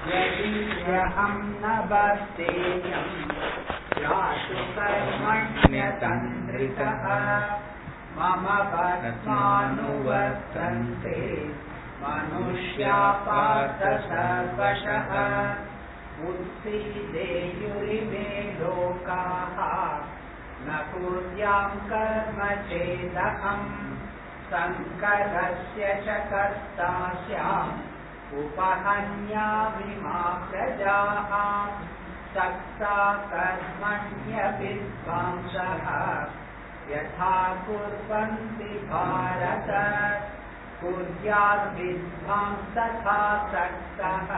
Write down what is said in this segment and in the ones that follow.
यदिह्यहं न बद्धेयं यातु कर्मण्यतन्द्रितः मम बद्धानुवर्तन्ते मनुष्या पार्थ सर्वशः उत्सीदेयुरिमे लोकाः न कुर्यां कर्म चेदहम् संकरस्य च कर्ता स्याम् उपहन्यामि मा प्रजाः सक्ता कर्मण्यविद्वांसः यथा कुर्वन्ति भारत कुर्याद् विद्वांस तथा सक्तः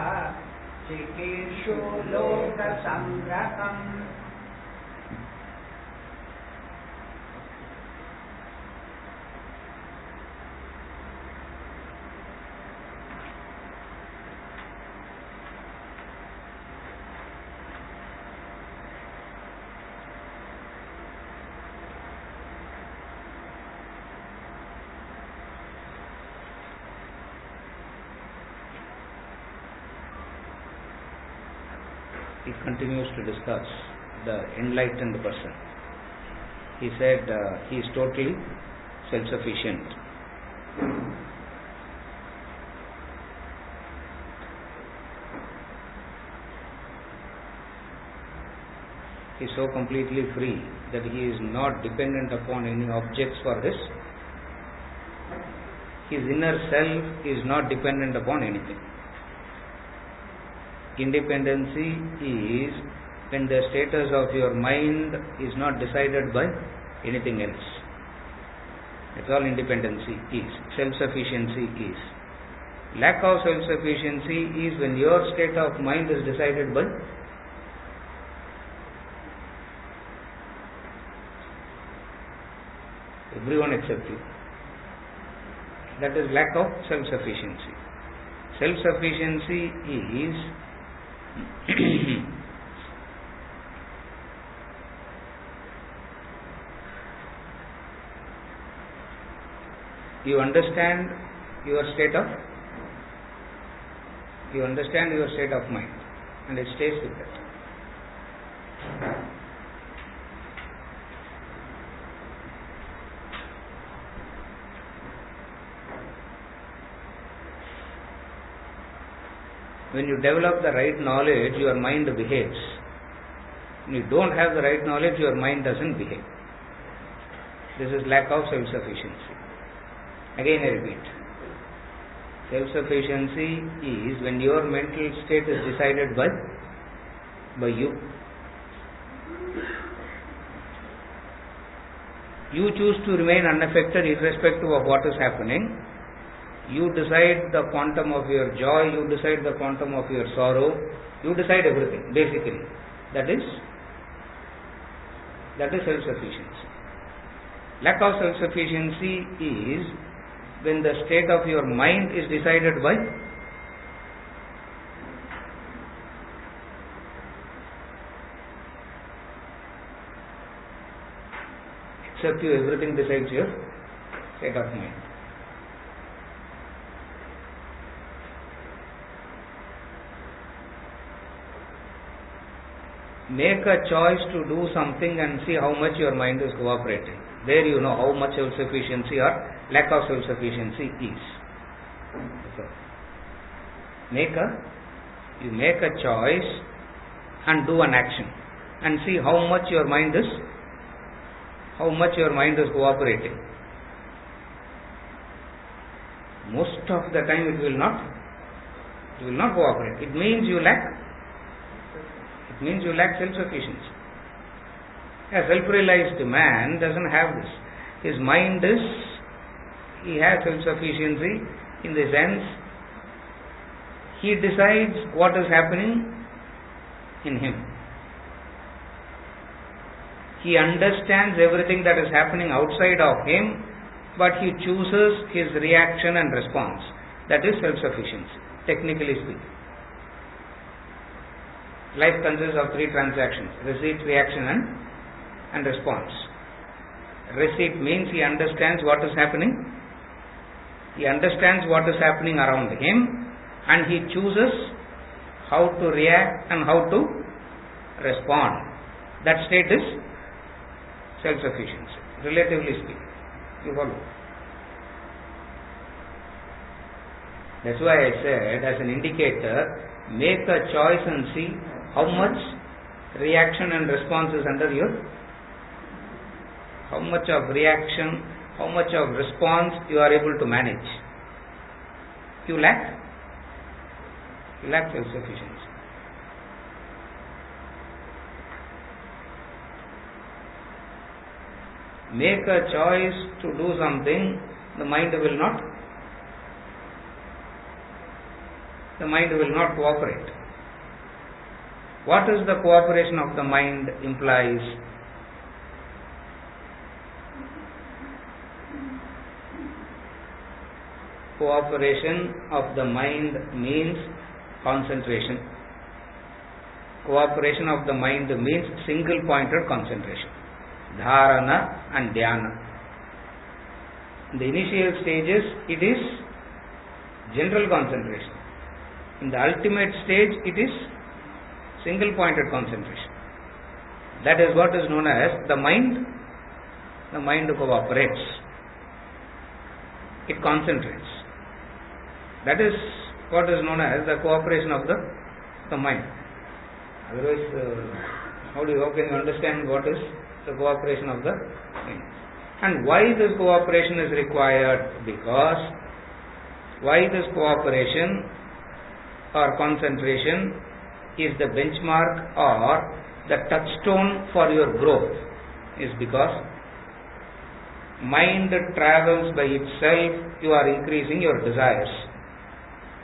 चिकीर्षु लोकसङ्ग्रहम्. He continues to discuss the enlightened person. He said he is totally self-sufficient. He is so completely free that he is not dependent upon any objects for this. His inner self is not dependent upon anything. Independency is when the status of your mind is not decided by anything else. That's all independency is. Self-sufficiency is. Lack of self-sufficiency is when your state of mind is decided by everyone except you. That is lack of self-sufficiency. Self-sufficiency is you understand your state of mind and it stays with that. When you develop the right knowledge, your mind behaves. When you don't have the right knowledge, your mind doesn't behave. This is lack of self-sufficiency. Again I repeat. Self-sufficiency is when your mental state is decided by you. You choose to remain unaffected irrespective of what is happening. You decide the quantum of your joy, you decide the quantum of your sorrow, you decide everything, basically. That is self-sufficiency. Lack of self-sufficiency is when the state of your mind is decided by except you, everything decides your state of mind. Make a choice to do something and see how much your mind is cooperating. There you know how much self-sufficiency or lack of self-sufficiency is. So, you make a choice and do an action and see how much your mind is cooperating. Most of the time it will not cooperate. It means you lack self-sufficiency. A self-realized man doesn't have this. His mind he has self-sufficiency in the sense he decides what is happening in him. He understands everything that is happening outside of him, but he chooses his reaction and response. That is self-sufficiency, technically speaking. Life consists of three transactions: receipt, reaction and response. Receipt means he understands what is happening He understands what is happening around him and he chooses how to react and how to respond. That state is self-sufficiency, relatively speaking. You follow? That's why I said, as an indicator, make a choice and see how much reaction and response is under your, how much of reaction, how much of response you are able to manage. You lack self-sufficiency. Make a choice to do something, the mind will not cooperate. What is the cooperation of the mind implies? Cooperation of the mind means concentration. Cooperation of the mind means single pointed concentration. Dharana and dhyana. In the initial stages, it is general concentration. In the ultimate stage, it is single pointed concentration. That is what is known as the mind. The mind cooperates. It concentrates. That is what is known as the cooperation of the mind. Otherwise, how can you understand what is the cooperation of the mind? And why this cooperation is required? Because why this cooperation or concentration is the benchmark or the touchstone for your growth is because mind travels by itself, you are increasing your desires.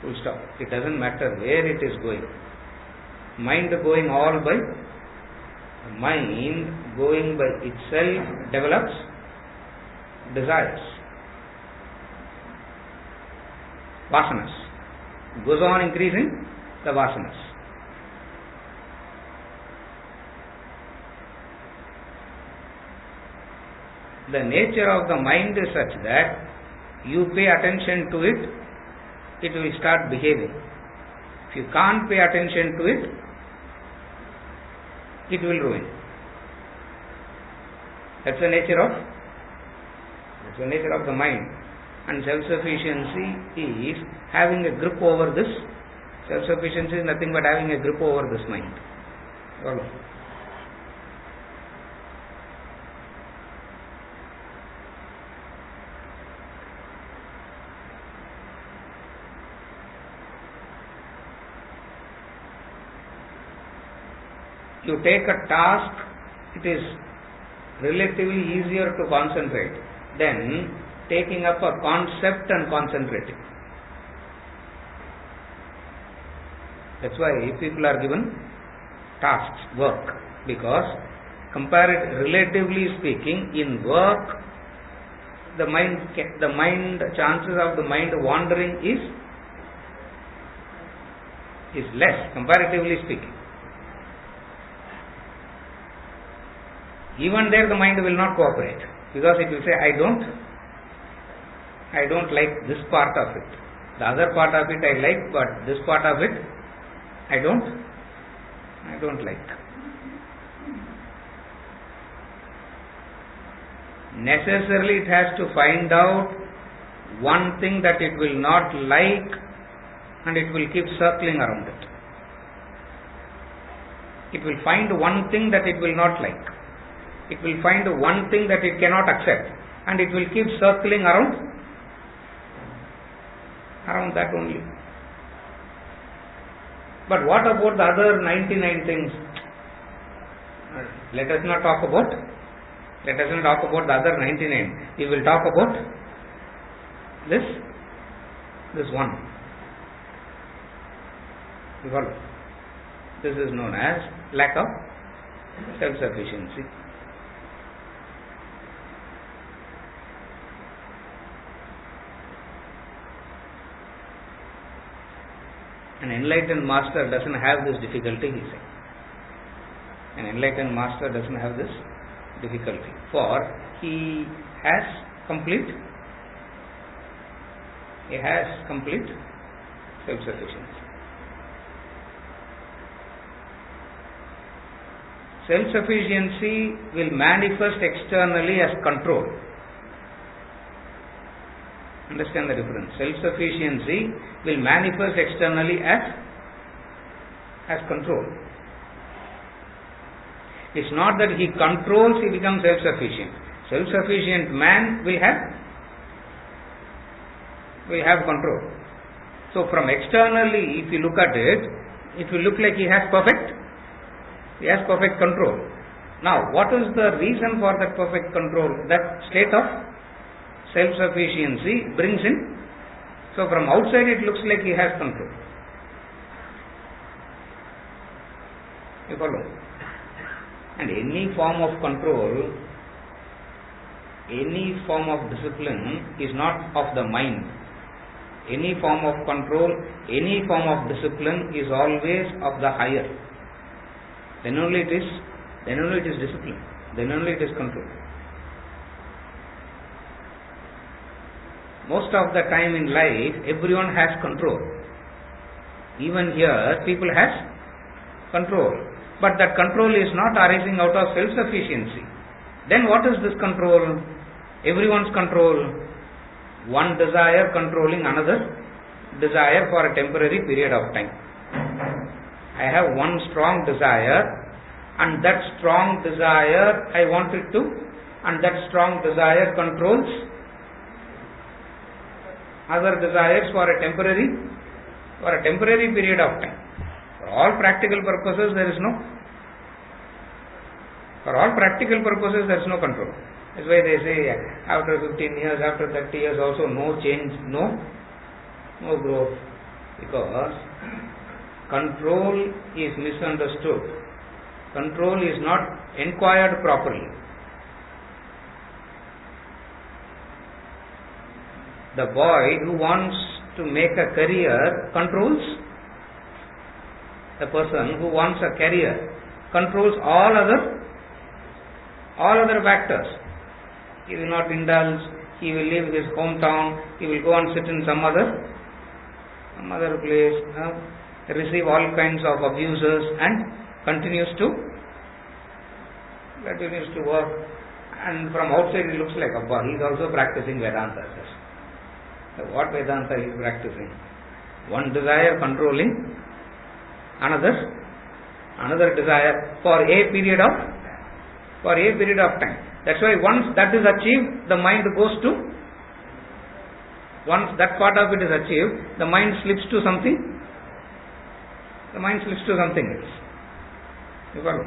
Full stop. It doesn't matter where it is going. Mind going all by itself develops desires. Vasanas. Goes on increasing the vasanas. The nature of the mind is such that you pay attention to it, it will start behaving. If you can't pay attention to it, it will ruin. That's the nature of the mind. And self-sufficiency is having a grip over this. Self-sufficiency is nothing but having a grip over this mind. Follow? You take a task, it is relatively easier to concentrate than taking up a concept and concentrating. That's why people are given tasks, work, because relatively speaking, in work, the chances of the mind wandering is less, comparatively speaking. Even there the mind will not cooperate because it will say, I don't like this part of it. The other part of it I like, but this part of it I don't like. Necessarily it has to find out one thing that it will not like and it will keep circling around it. It will find one thing that it will not like. It will find one thing that it cannot accept and it will keep circling around that only. But what about the other 99 things? Let us not talk about the other 99. We will talk about this one. You follow? This is known as lack of self-sufficiency. An enlightened master doesn't have this difficulty, he said. An enlightened master doesn't have this difficulty, for he has complete He has complete self-sufficiency. Self-sufficiency will manifest externally as control. Understand the difference. Self-sufficiency will manifest externally as control. It's not that he controls, he becomes self-sufficient. Self-sufficient man will have control. So from externally, if you look at it, it will look like he has perfect control. Now, what is the reason for that perfect control? That state of self-sufficiency brings in. So from outside it looks like he has control. You follow? And any form of control, any form of discipline is not of the mind. Any form of control, any form of discipline is always of the higher. Then only it is discipline. Then only it is control. Most of the time in life, everyone has control. Even here, people has control. But that control is not arising out of self-sufficiency. Then what is this control? Everyone's control. One desire controlling another desire for a temporary period of time. I have one strong desire, and that strong desire I want it to, and that strong desire controls other desires for a temporary period of time. For all practical purposes there is no control. That's why they say after 15 years, after 30 years also no change, no growth. Because control is misunderstood. Control is not inquired properly. The boy who wants to make a career controls. The person who wants a career controls all other factors. He will not indulge, he will leave his hometown, he will go and sit in some other place, receive all kinds of abuses and continues to work. And from outside it looks like Abba, he is also practicing Vedanta. What Vedanta he is practicing? One desire controlling another desire for a period of time. That's why once that is achieved, the mind goes to, once that part of it is achieved, the mind slips to something else. You follow?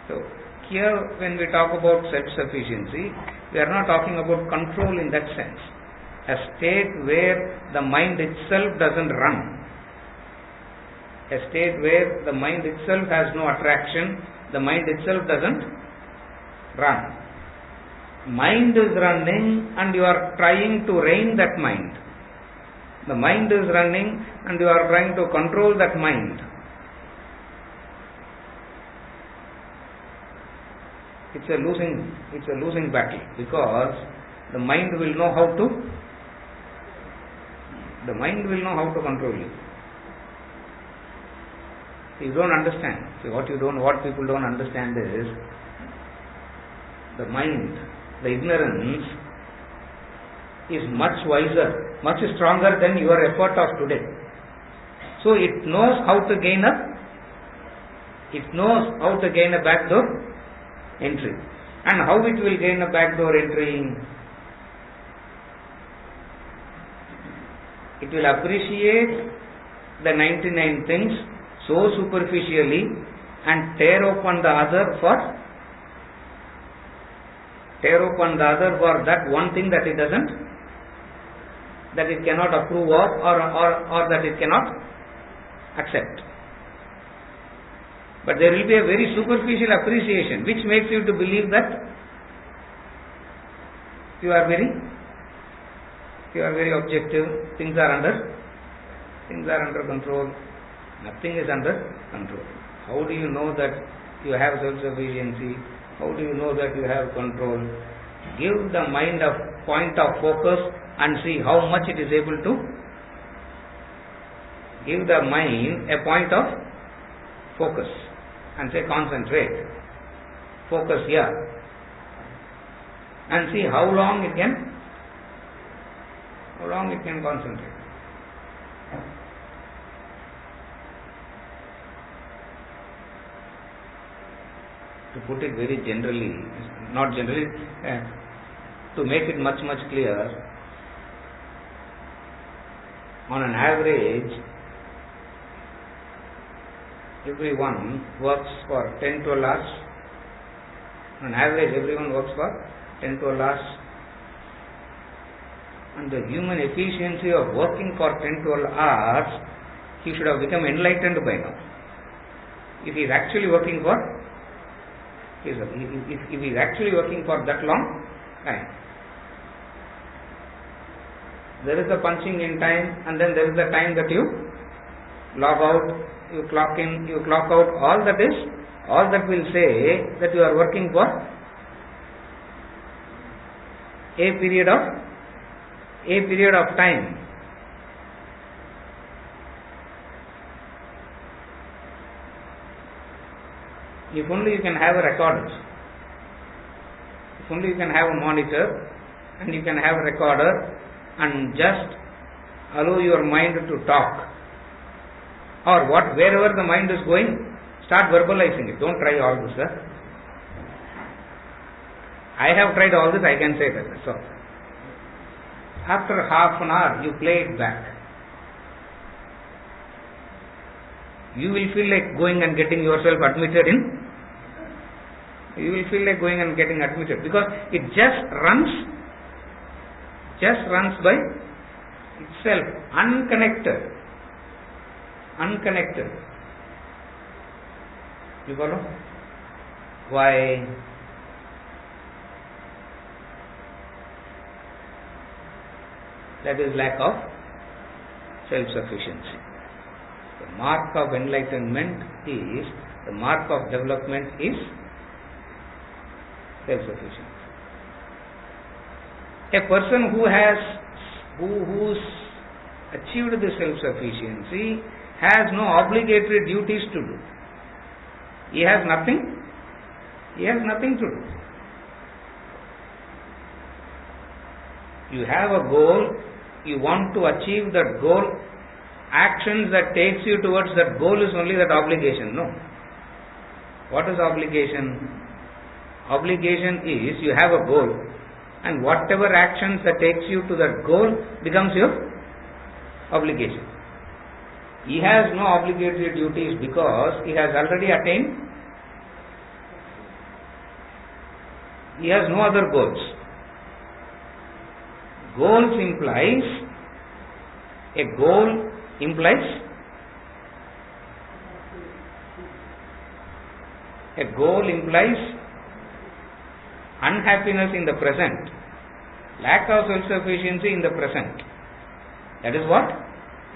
So here when we talk about self-sufficiency, we are not talking about control in that sense. A state where the mind itself doesn't run. A state where the mind itself has no attraction, the mind itself doesn't run. Mind is running and you are trying to rein that mind. The mind is running and you are trying to control that mind. It's a losing battle, because the mind will know how to control you. You don't understand. See, what people don't understand is the mind, the ignorance is much wiser, much stronger than your effort of today. So it knows how to gain a backdoor entry. And how it will gain a backdoor entry? It will appreciate the 99 things so superficially and tear open the other for that one thing that it cannot approve of or that it cannot accept. But there will be a very superficial appreciation which makes you to believe that you are very objective, things are under control. Nothing is under control. How do you know that you have self-sufficiency? How do you know that you have control? Give the mind a point of focus and see how much it is able to give the mind a point of focus and say concentrate, focus here, and see how long it can concentrate. To put it very generally, not generally, to make it much clearer, on an average, everyone works for 10-12 hours. On average, everyone works for 10-12 hours. And the human efficiency of working for 10-12 hours, he should have become enlightened by now. If he is actually working for that long time. There is a punching in time, and then there is the time that you log out, you clock in, you clock out. All that will say that you are working for a period of time. If only you can have a recorder, if only you can have a monitor, and you can have a recorder, and just allow your mind to talk, or wherever the mind is going, start verbalizing it. Don't try all this. I have tried all this, I can say that. So, after half an hour, you play it back. You will feel like going and getting yourself admitted in. You will feel like going and getting admitted, because it just runs by itself, unconnected. You follow? Why? That is lack of self-sufficiency. The mark of enlightenment is, the mark of development is self-sufficiency. A person who's achieved the self-sufficiency has no obligatory duties to do. He has nothing to do. You have a goal, you want to achieve that goal, actions that takes you towards that goal is only that obligation. No. What is obligation? Obligation is, you have a goal, and whatever actions that takes you to that goal becomes your obligation. He has no obligatory duties because he has already attained. He has no other goals. Goal implies unhappiness in the present, lack of self-sufficiency in the present. That is what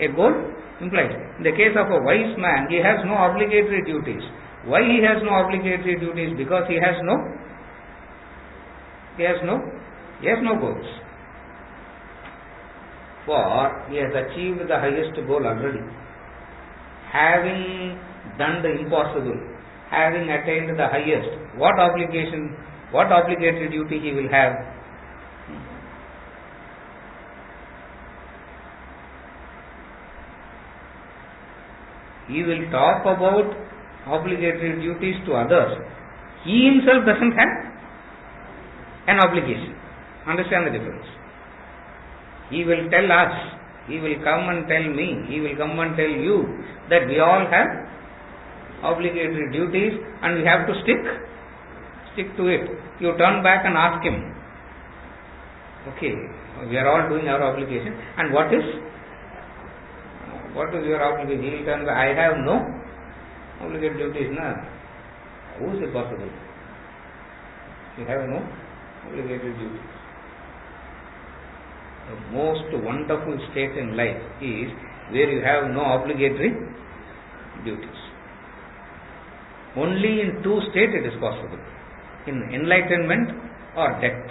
a goal implies. In the case of a wise man, he has no obligatory duties. Why he has no obligatory duties? Because he has no goals. For he has achieved the highest goal already. Having done the impossible, having attained the highest, what obligatory duty he will have? He will talk about obligatory duties to others. He himself doesn't have an obligation. Understand the difference? He will tell us, he will come and tell me, he will come and tell you that we all have obligatory duties and we have to stick to it. You turn back and ask him, okay, we are all doing our obligation, and what is your obligation? He will turn back, I have no obligatory duties. No. How is it possible? You have no obligatory duties. The most wonderful state in life is where you have no obligatory duties. Only in two states it is possible, in enlightenment or death.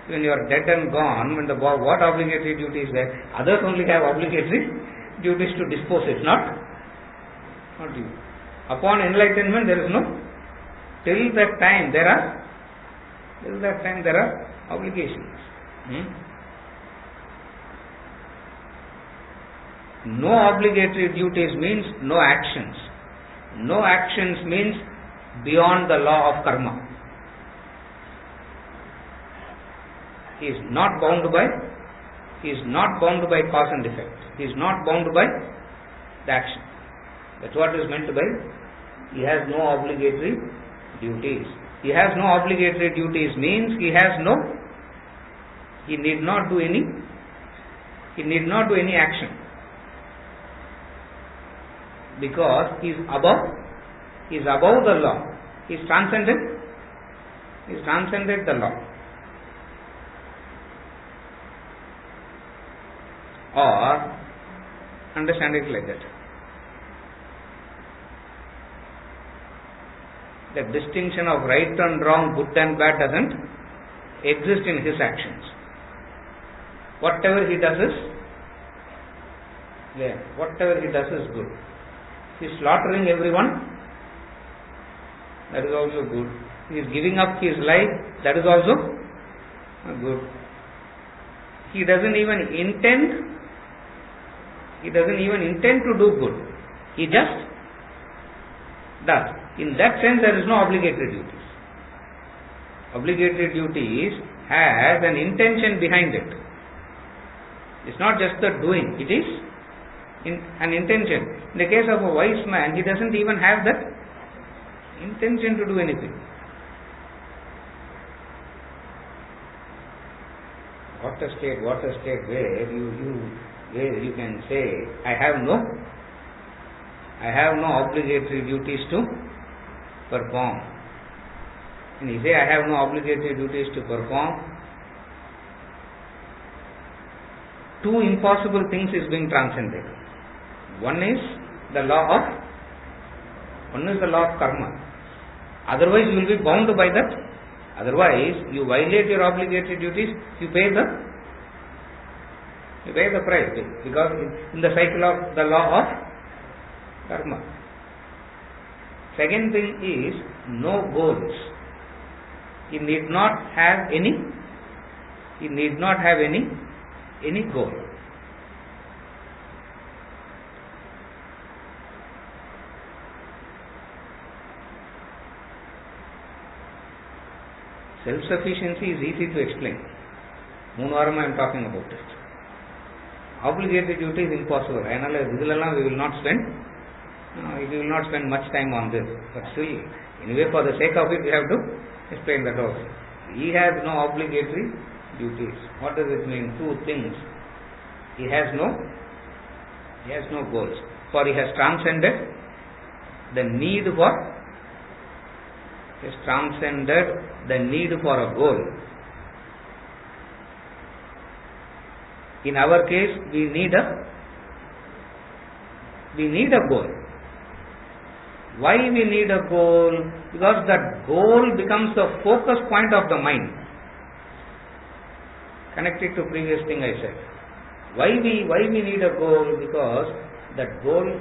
When you are dead and gone, when what obligatory duty is there? Others only have obligatory duties to dispose it, not you. Upon enlightenment, there is no. Till that time, there are obligations. No obligatory duties means no actions. No actions means beyond the law of karma. He is not bound by cause and effect. He is not bound by the action. That's what is meant by he has no obligatory duties. He has no obligatory duties means he need not do any action, because he is above the law. He is transcended the law. Or understand it like that. The distinction of right and wrong, good and bad doesn't exist in his actions. Whatever he does is good. He is slaughtering everyone, that is also good. He is giving up his life, that is also good. He doesn't even intend to do good. He just does. In that sense, there is no obligatory duties. Obligatory duties has an intention behind it. It's not just the doing, it is an intention. In the case of a wise man, he doesn't even have that intention to do anything. What a state where you can say, I have no obligatory duties to perform. And you say, I have no obligatory duties to perform, two impossible things is being transcended. One is the law of karma. Otherwise, you will be bound by that. Otherwise, you violate your obligatory duties, you pay the price, because in the cycle of the law of karma. Second thing is no goals. He need not have any goal. Self-sufficiency is easy to explain. Moonvaram I am talking about it. Obligatory duty is impossible. We will not spend much time on this. But still, anyway, for the sake of it, we have to explain that also. He has no obligatory duties. What does it mean? Two things. He has no goals. For he has transcended the need for a goal. In our case, we need a goal. Why we need a goal? Because that goal becomes the focus point of the mind. Connected to previous thing I said. Why we need a goal? Because that goal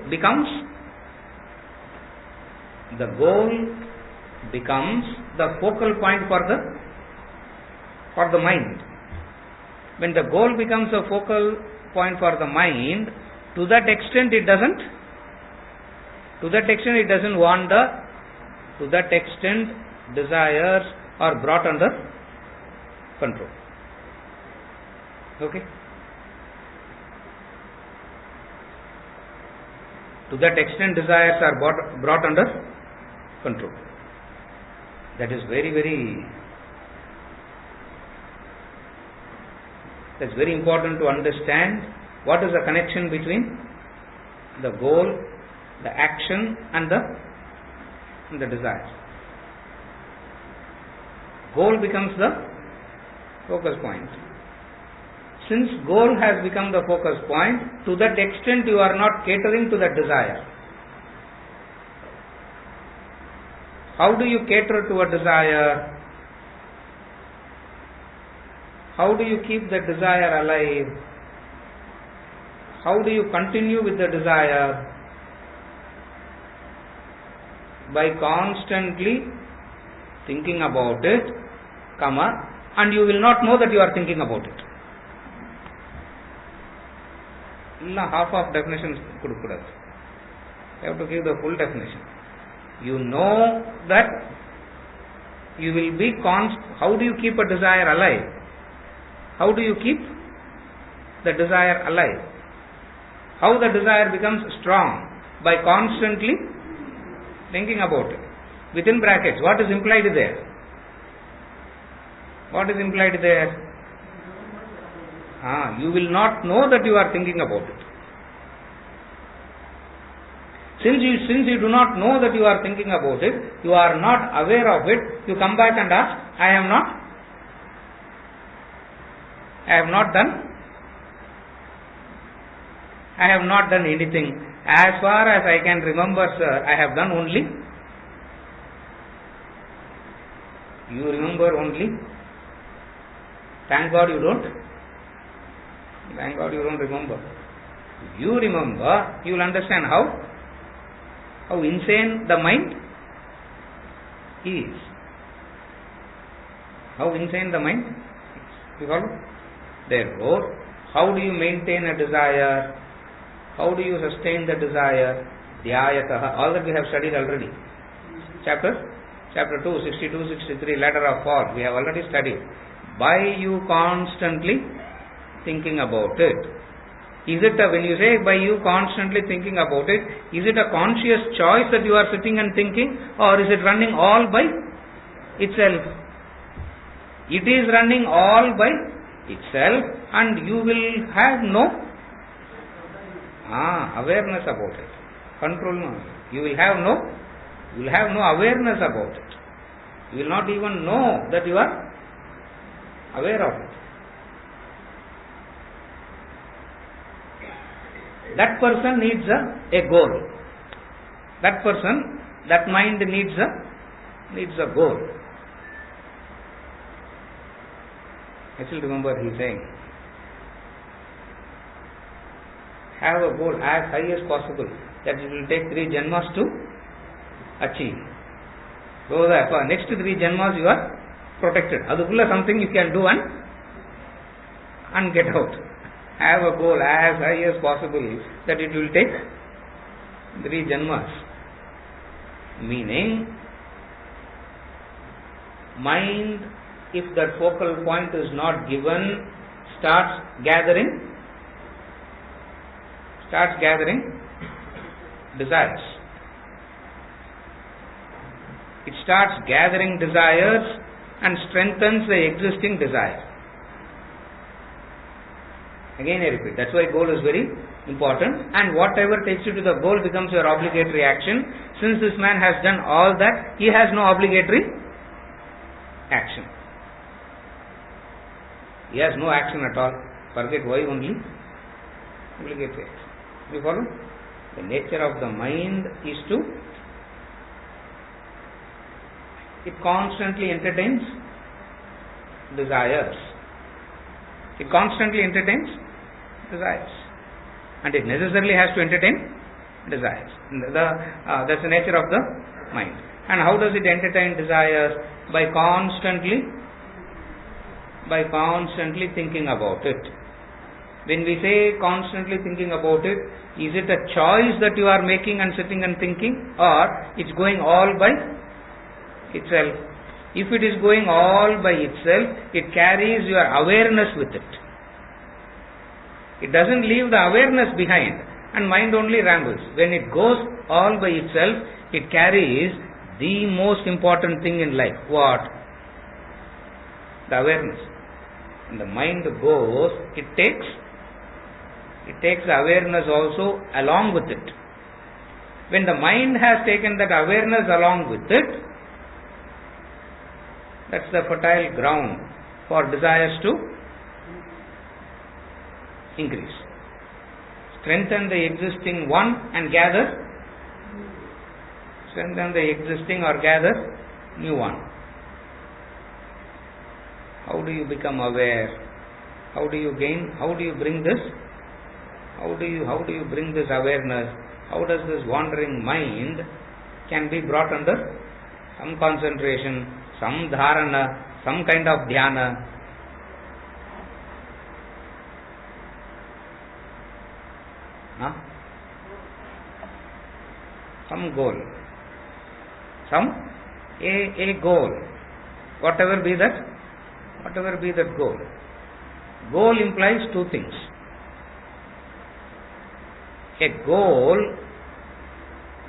becomes the focal point for the mind. When the goal becomes a focal point for the mind, to that extent it doesn't wander. To that extent desires are brought under control. Okay? To that extent desires are brought under control. That is very important to understand. What is the connection between the goal, the action and the desire? Goal becomes the focus point. Since goal has become the focus point, to that extent you are not catering to that desire. How do you cater to a desire? How do you keep the desire alive? How do you continue with the desire? By constantly thinking about it, and you will not know that you are thinking about it. Half of definition kudukkudathu. You have to give the full definition. You know that you will be how do you keep a desire alive? How do you keep the desire alive? How the desire becomes strong? By constantly thinking about it. Within brackets, what is implied there? What is implied there? You will not know that you are thinking about it. Since you do not know that you are thinking about it, you are not aware of it, you come back and ask, I have not done anything. As far as I can remember, sir, I have done only. You remember only. Thank God you don't. Thank God you don't remember. If you remember, you will understand how insane the mind is. How insane the mind is. You follow? Therefore, how do you maintain a desire? How do you sustain the desire? Dhyayataha. All that we have studied already. Chapter 2, 62, 63, ladder of fall. We have already studied. By you constantly thinking about it. When you say by you constantly thinking about it, is it a conscious choice that you are sitting and thinking, or is it running all by itself? It is running all by itself, and you will have no awareness about it. Control no. You will have no awareness about it. You will not even know that you are aware of it. That person needs a goal. That mind needs a goal. I still remember he saying, have a goal as high as possible, that it will take 3 janmas to achieve. So that for next 3 janmas you are protected. Adukulla something you can do and get out. Have a goal as high as possible, that it will take 3 janmas. Meaning, mind, if that focal point is not given, starts gathering desires. It starts gathering desires and strengthens the existing desire. Again I repeat, that's why goal is very important, and whatever takes you to the goal becomes your obligatory action. Since this man has done all that, he has no obligatory action. He has no action at all. Forget why only obligatory action. You follow? The nature of the mind is it constantly entertains desires. It constantly entertains desires. And it necessarily has to entertain desires. That's the nature of the mind. And how does it entertain desires? By constantly thinking about it. When we say constantly thinking about it, is it a choice that you are making and sitting and thinking, or it's going all by itself? If it is going all by itself, it carries your awareness with it. It doesn't leave the awareness behind, and mind only rambles. When it goes all by itself, it carries the most important thing in life. What? The awareness. And the mind goes, it takes the awareness also along with it. When the mind has taken that awareness along with it, that's the fertile ground for desires to increase. Strengthen the existing one and gather strengthen the existing or gather new one. How do you become aware? How do you gain? How do you bring this? How do you bring this awareness? How does this wandering mind can be brought under some concentration, some dharana, some kind of dhyana? Some goal. A goal. Whatever be that goal. Goal implies two things. A goal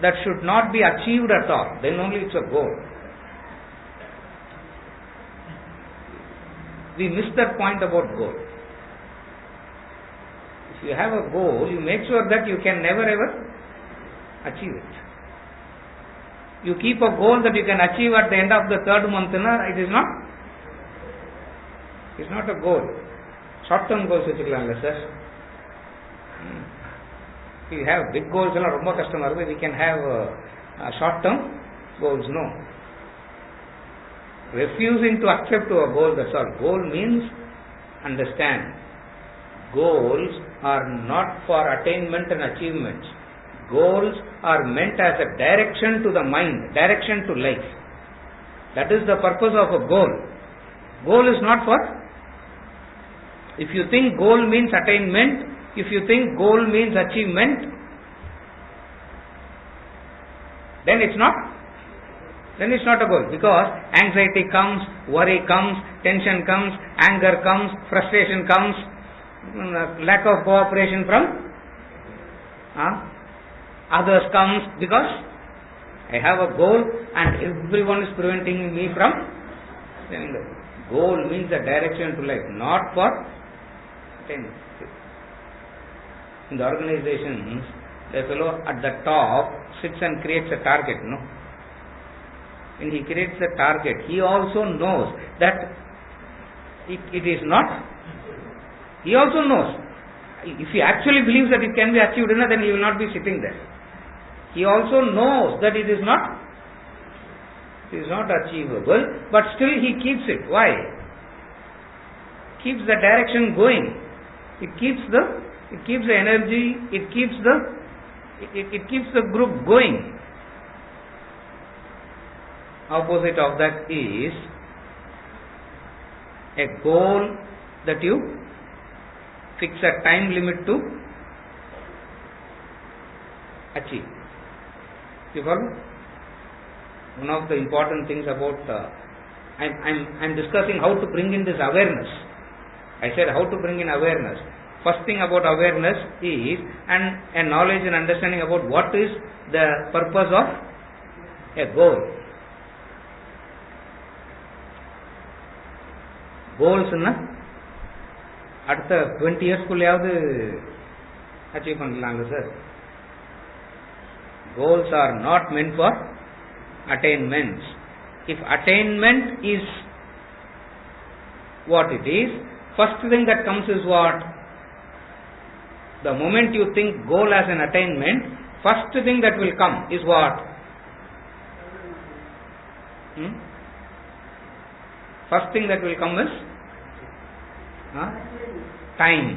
that should not be achieved at all, then only it's a goal. We miss that point about goal. If you have a goal, you make sure that you can never ever achieve it. You keep a goal that you can achieve at the end of the third month, it is not a goal. Short-term goals vechikalam sir. We have big goals, we can have short-term goals, no. Refusing to accept a goal, that's all. Goal means, understand, goals are not for attainment and achievements. Goals are meant as a direction to the mind, direction to life. That is the purpose of a goal. Goal is not for, if you think goal means attainment, if you think goal means achievement, then it's not a goal, because anxiety comes, worry comes, tension comes, anger comes, frustration comes, lack of cooperation from others comes, because I have a goal and everyone is preventing me from saying that. Goal means a direction to life, not for attainment. In the organizations, the fellow at the top sits and creates a target, no? When he creates a target, he also knows that it is not. He also knows. If he actually believes that it can be achieved, then he will not be sitting there. He also knows that it is not achievable, but still he keeps it. Why? Keeps the direction going. It keeps the energy. It keeps the group going. Opposite of that is a goal that you fix a time limit to achieve. You follow? One of the important things about I'm discussing how to bring in this awareness. I said how to bring in awareness. First thing about awareness is a knowledge and understanding about what is the purpose of a goal. Goals அடுத்த 20 years குள்ளையாவது achieve பண்ணலாங்க sir. Goals are not meant for attainments. If attainment is what it is, first thing that comes is what? The moment you think goal as an attainment, first thing that will come is what? First thing that will come is time.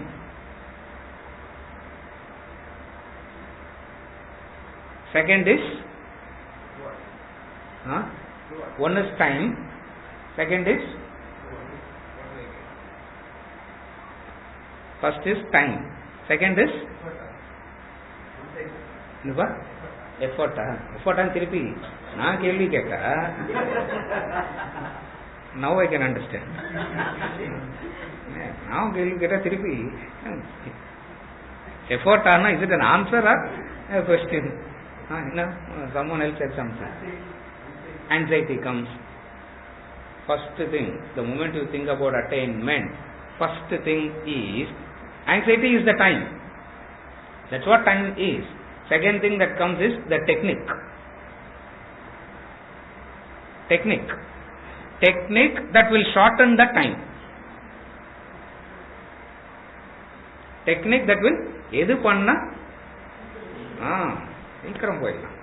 Second is one is time. Second is first is time. Second is effort. Effort and திருப்பி நான் கேள்வி கேட்க now I can understand. Now கேள்வி கேட்டா திருப்பி effort ஆனா is it an answer or a question? Someone else said something. Anxiety comes. First thing, the moment you think about attainment, first thing is anxiety is the time. That's what time is. Second thing that comes is the technique. Technique that will shorten the time. Technique that will எது பண்ணா சீக்கிரம் போயிடலாம்.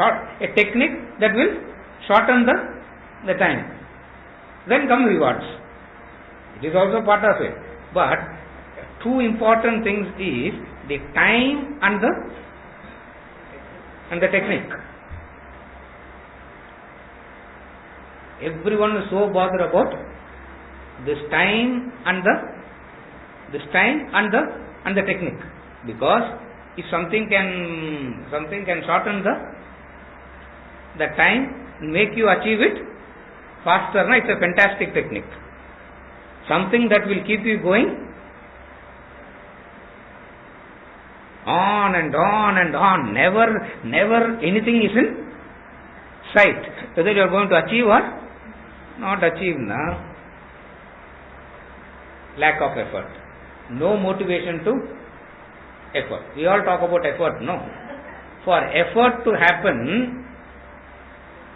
a technique that will shorten the time. Then come rewards. It is also part of it. But two important things is the time and the technique. Everyone is so bothered about this time and the technique, because if something can shorten the time, make you achieve it faster, it's a fantastic technique. Something that will keep you going on and on and on. Never anything is in sight, whether you are going to achieve or not achieve. Lack of effort, no motivation to effort. We all talk about effort, no. For effort to happen,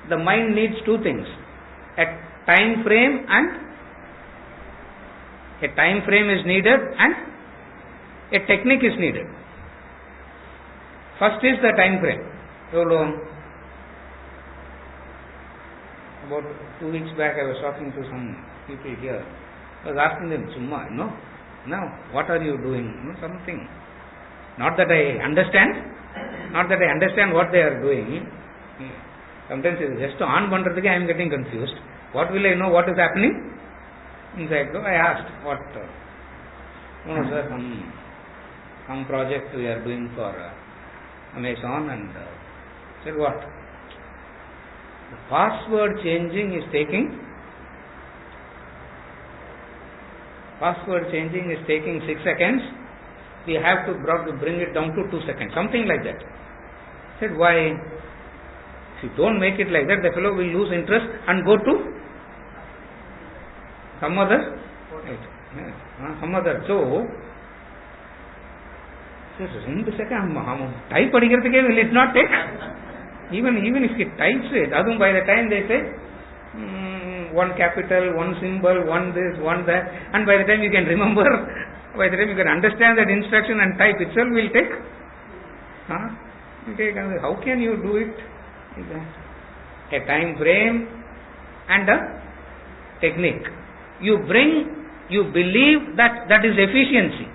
the mind needs two things: a time frame is needed, and a technique is needed. First is the time frame. About 2 weeks back, I was talking to some people here. I was asking them, Summa, now what are you doing? Something. Not that I understand what they are doing. Sometimes it's just on pandradhukku I am getting confused. What will I know what is happening inside? So I asked, what? No, sir, some project we are doing for Amazon, and said what? The password changing is taking 6 seconds. We have to bring it down to 2 seconds, something like that. I said, why? If you don't make it like that, the fellow will lose interest and go to some other. So, 2 seconds, type will it not take? Even if he types it, by the time they say one capital, one symbol, one this, one that, and by the time you can remember, by the time you can understand that instruction and type itself will take. How can you do it? A time frame and a technique. You believe that is efficiency.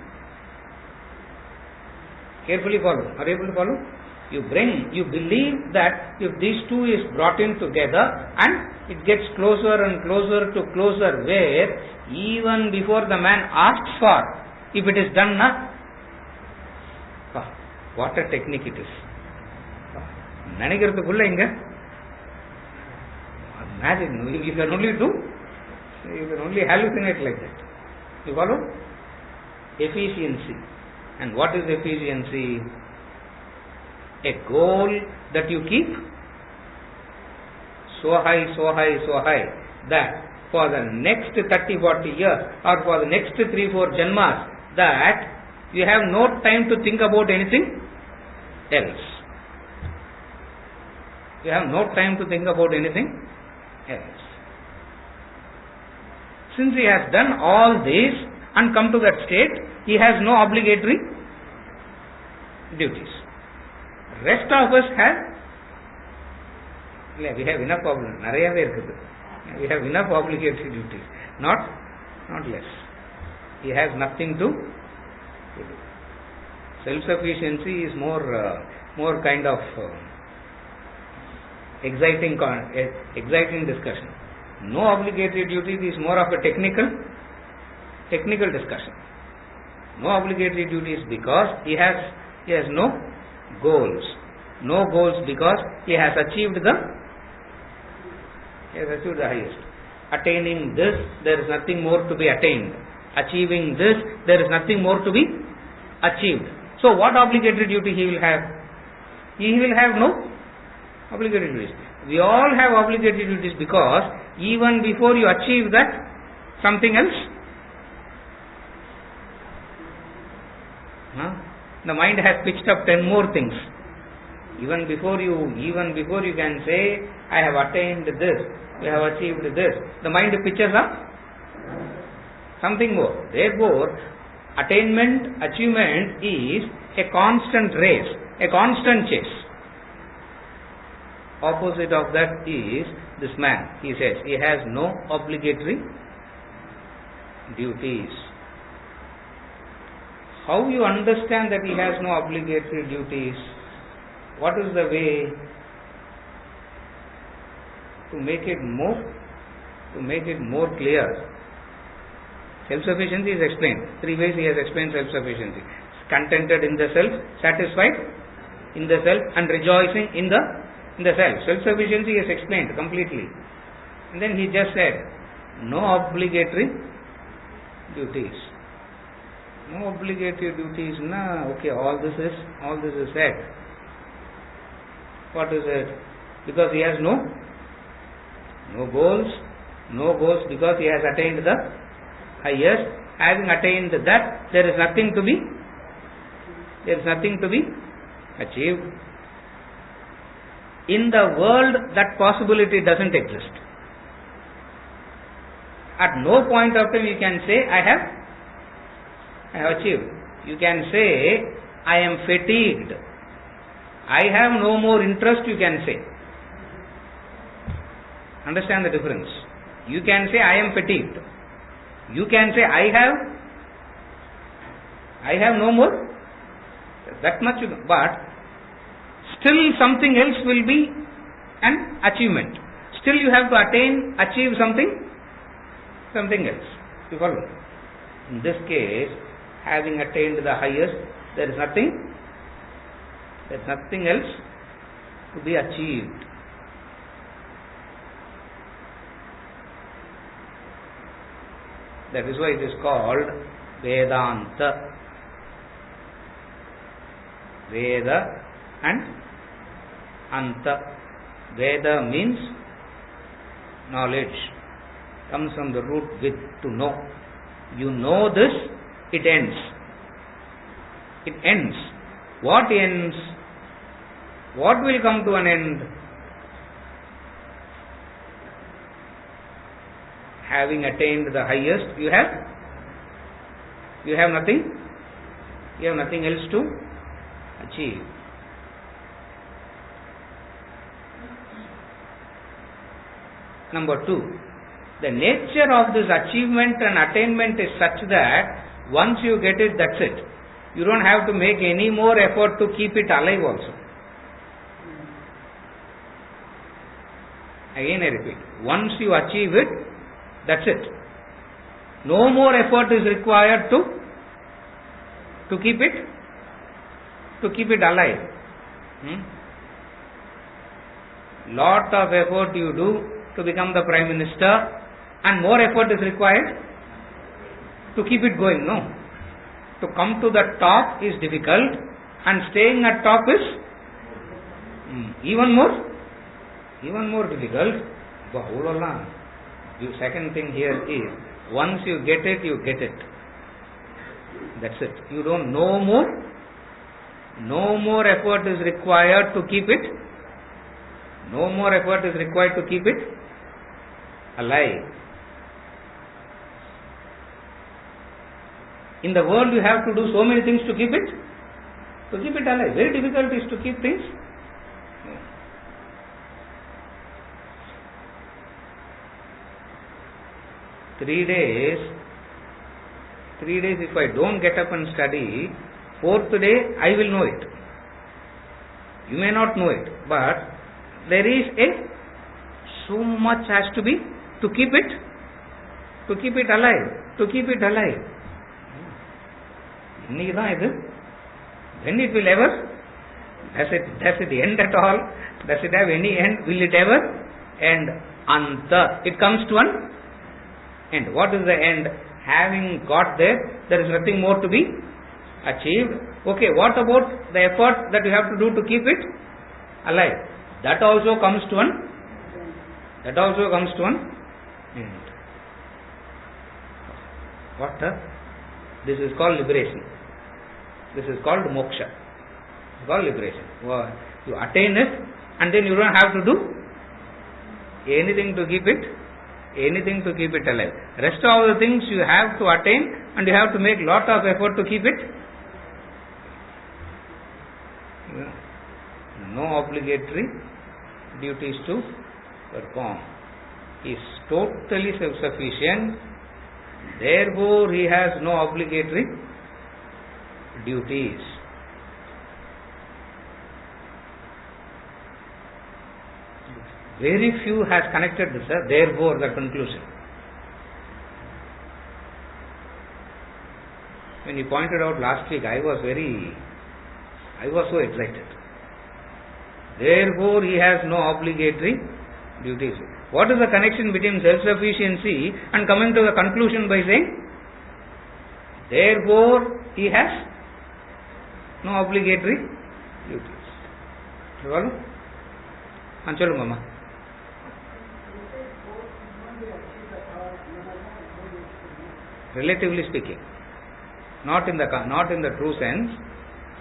Carefully follow. Are you able to follow? You believe that if these two is brought in together and it gets closer and closer to closer, where even before the man asks for, if it is done, what a technique it is. Imagine, you can only hallucinate like that. You follow? Efficiency. And what is efficiency? A goal that you keep so high that for the next 30-40 years or for the next 3-4 janmas, that you have no time to think about anything else. You have no time to think about anything else. Since he has done all this and come to that state, he has no obligatory duties. Rest of us we have enough problems. We have enough obligatory duties. Not less. He has nothing to do. Self-sufficiency is more kind of exciting discussion. No obligatory duties is more of a technical discussion. No obligatory duties because he has no goals. No goals because he has achieved the highest. Attaining this, there is nothing more to be attained. Achieving this, there is nothing more to be achieved. So what obligatory duty he will have? He will have no obligatory duties. We all have obligatory duties because even before you achieve that, something else, the mind has pitched up 10 more things. Even before you can say, I have attained this, I have achieved this, the mind pitches up something more. Therefore, achievement is a constant race, a constant chase. opposite of that is this man. He says he has no obligatory duties. How you understand that he has no obligatory duties? What is the way to make it more clear? Self-sufficiency is explained. 3 ways he has explained self-sufficiency. Contented in the self, satisfied in the self, and rejoicing in the self. Self-sufficiency is explained completely. And then he just said, no obligatory duties. No obligatory duties. Okay, all this is said. What is it? Because he has no goals because he has attained the highest. Having attained that, there is nothing to be achieved. In the world, that possibility doesn't exist. At no point of time you can say, I have achieved. You can say, I am fatigued. I have no more interest, you can say. Understand the difference? You can say, I am fatigued. You can say, I have no more. That much, but still something else will be an achievement. Still you have to achieve something else. You follow? In this case, having attained the highest, there is nothing else to be achieved. That is why it is called Vedanta. Veda and Anta. Veda means knowledge. Comes from the root with, to know. You know this, it ends. It ends. What ends? What will come to an end? Having attained the highest, you have nothing. You have nothing else to achieve. Number 2, the nature of this achievement and attainment is such that once you get it, that's it. You don't have to make any more effort to keep it alive also. Again I repeat, once you achieve it, that's it. No more effort is required to keep it alive. Lot of effort you do to become the Prime Minister, and more effort is required to keep it going. No. To come to the top is difficult, and staying at top is even more difficult. The second thing here is, once you get it, you get it. That's it. You don't, no more effort is required to keep it. No more effort is required to keep it alive. In the world you have to do so many things to keep it alive. Very difficult is to keep things. 3 days if I don't get up and study, 4th day I will know it. You may not know it, but there is so much has to be to keep it alive. When it will ever, does it end at all? Does it have any end? Will it ever end? Anta. It comes to an end. What is the end? Having got there is nothing more to be achieved. Okay, what about the effort that you have to do to keep it alive? That also comes to an end. What? This is called liberation. This is called moksha. It's called liberation. You attain it, and then you don't have to do anything to keep it alive. Rest of the things you have to attain, and you have to make lot of effort to keep it. No obligatory duties to perform. He is totally self-sufficient, therefore he has no obligatory duties. Very few has connected this, therefore the conclusion. When he pointed out last week, I was so excited. Therefore he has no obligatory duties. What is the connection between self-sufficiency and coming to the conclusion by saying, therefore he has no obligatory duties? Answer, Mama. Relatively speaking, not in the true sense.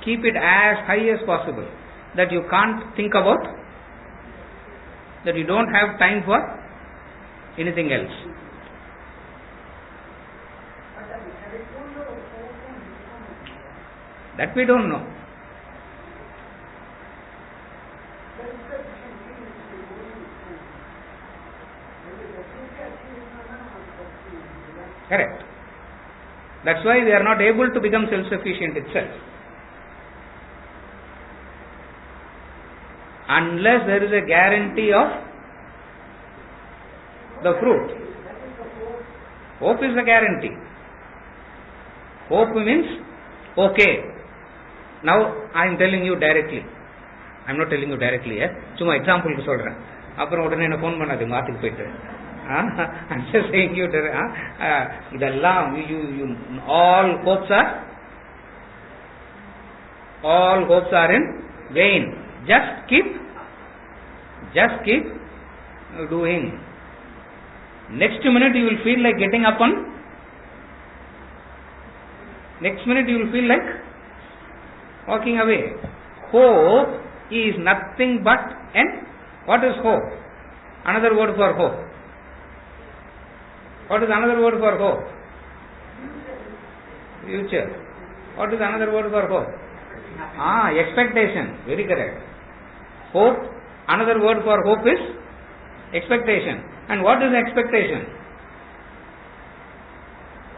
Keep it as high as possible, that you can't think about, that you don't have time for anything else. That we don't know. Correct. That's why we are not able to become self-sufficient itself. Unless there is a guarantee of the fruit. Hope is the guarantee. Hope means, okay, now I am telling you directly. I am not telling you directly. Chuma example ku solren. Appuram udane ena phone pannadhu maathukku poitu. I'm just saying you, all hopes are in vain. Just keep doing. Next minute you will feel like getting up on. Next minute you will feel like walking away. Hope is nothing but what is hope? Another word for hope. What is another word for hope? Future. What is another word for hope? Expectation. Very correct. Hope, another word for hope is expectation. And what is expectation?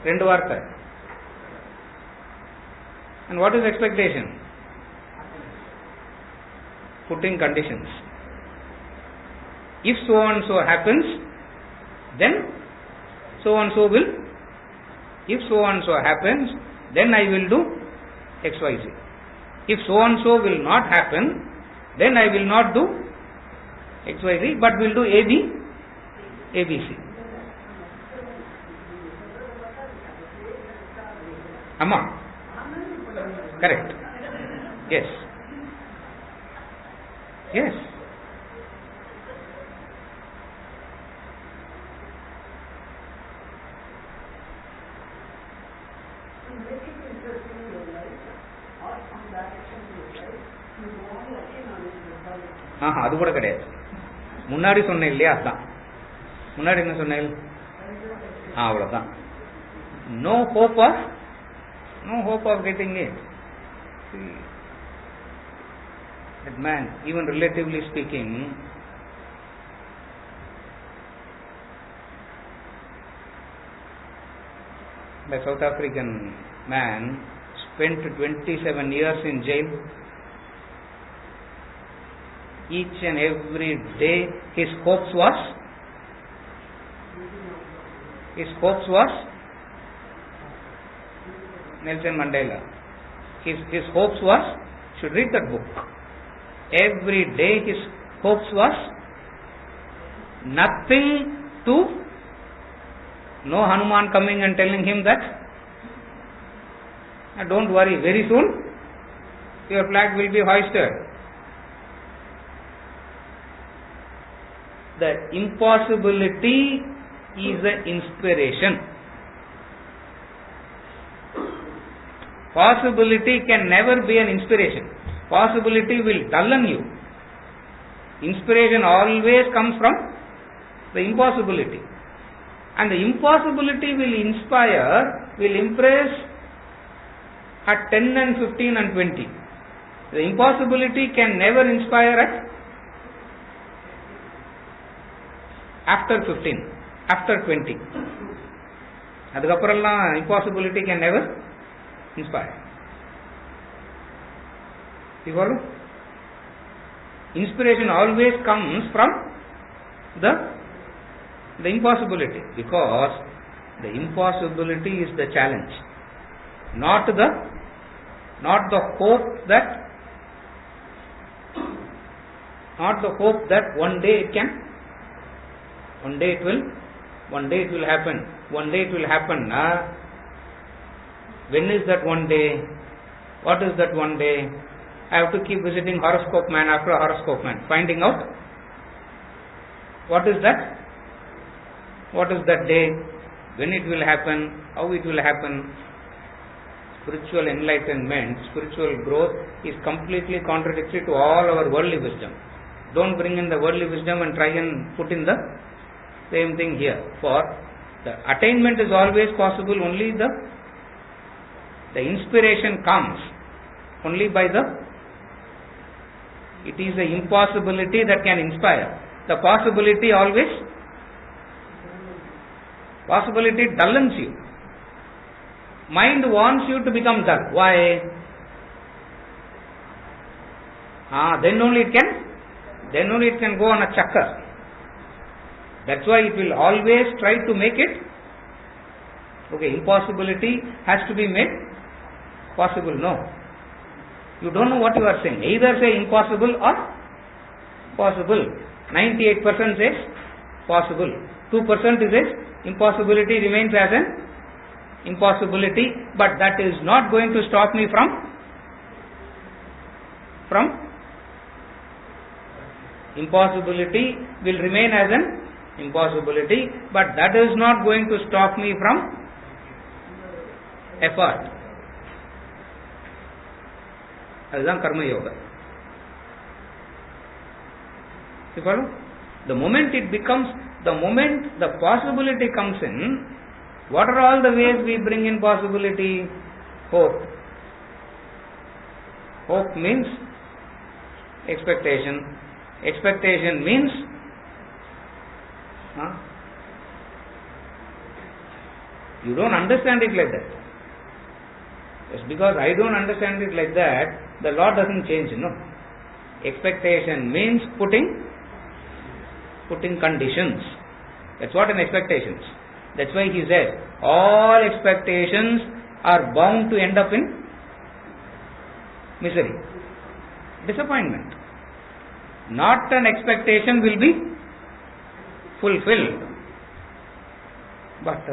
Rendu vartha. And what is expectation? Putting conditions. If so and so happens, then so and so will. If so and so happens, then I will do XYZ. If so and so will not happen, then I will not do XYZ, but will do ABC. Amma. Correct. Yes. Yes. அது கூட கிடையாது. முன்னாடி சொன்னேன் இல்லையா, அதுதான். முன்னாடி என்ன சொன்னேன்? அவ்வளவுதான். No hope of getting it. See, that man, even relatively speaking, the South African man spent 27 years in jail. Each and every day his hopes was Nelson Mandela. His hopes was, should read that book. Every day his hopes was nothing to no Hanuman coming and telling him that don't worry, very soon your flag will be hoisted. The impossibility is the inspiration. Possibility can never be an inspiration. Possibility will dullen you. Inspiration always comes from the impossibility. And the impossibility will inspire, will impress at 10 and 15 and 20. The impossibility can never inspire at after 15, after 20. அதுக்கப்புறம்லாம் impossibility can never inspire. You follow? Inspiration always comes from the impossibility, because the impossibility is the challenge, not the hope that one day it can, one day it will happen. When is that one day? What is that one day? I have to keep visiting horoscope man after horoscope man, finding out what is that day, when it will happen, how it will happen. Spiritual enlightenment, spiritual growth is completely contradictory to all our worldly wisdom. Don't bring in the worldly wisdom and try and put in the same thing here. For the attainment is always possible, only the inspiration comes only by it is the impossibility that can inspire. The possibility dullens you. Mind wants you to become dull. Why? Then only it can go on a chakkar. That's why it will always try to make it. Okay, impossibility has to be made possible. No. You don't know what you are saying. Either say impossible or possible. 98% says possible. 2% says impossibility remains as an impossibility, but that is not going to stop me from impossibility will remain as an impossibility, but that is not going to stop me from effort. அதுதான் கர்ம yoga. You follow? The moment the possibility comes in, what are all the ways we bring in possibility? Hope. Hope means expectation. Expectation means you don't understand it like that. Just because I don't understand it like that, the law doesn't change, no. Expectation means putting conditions. That's what an expectation is. That's why he says all expectations are bound to end up in misery, disappointment. Not an expectation will be fulfilled. But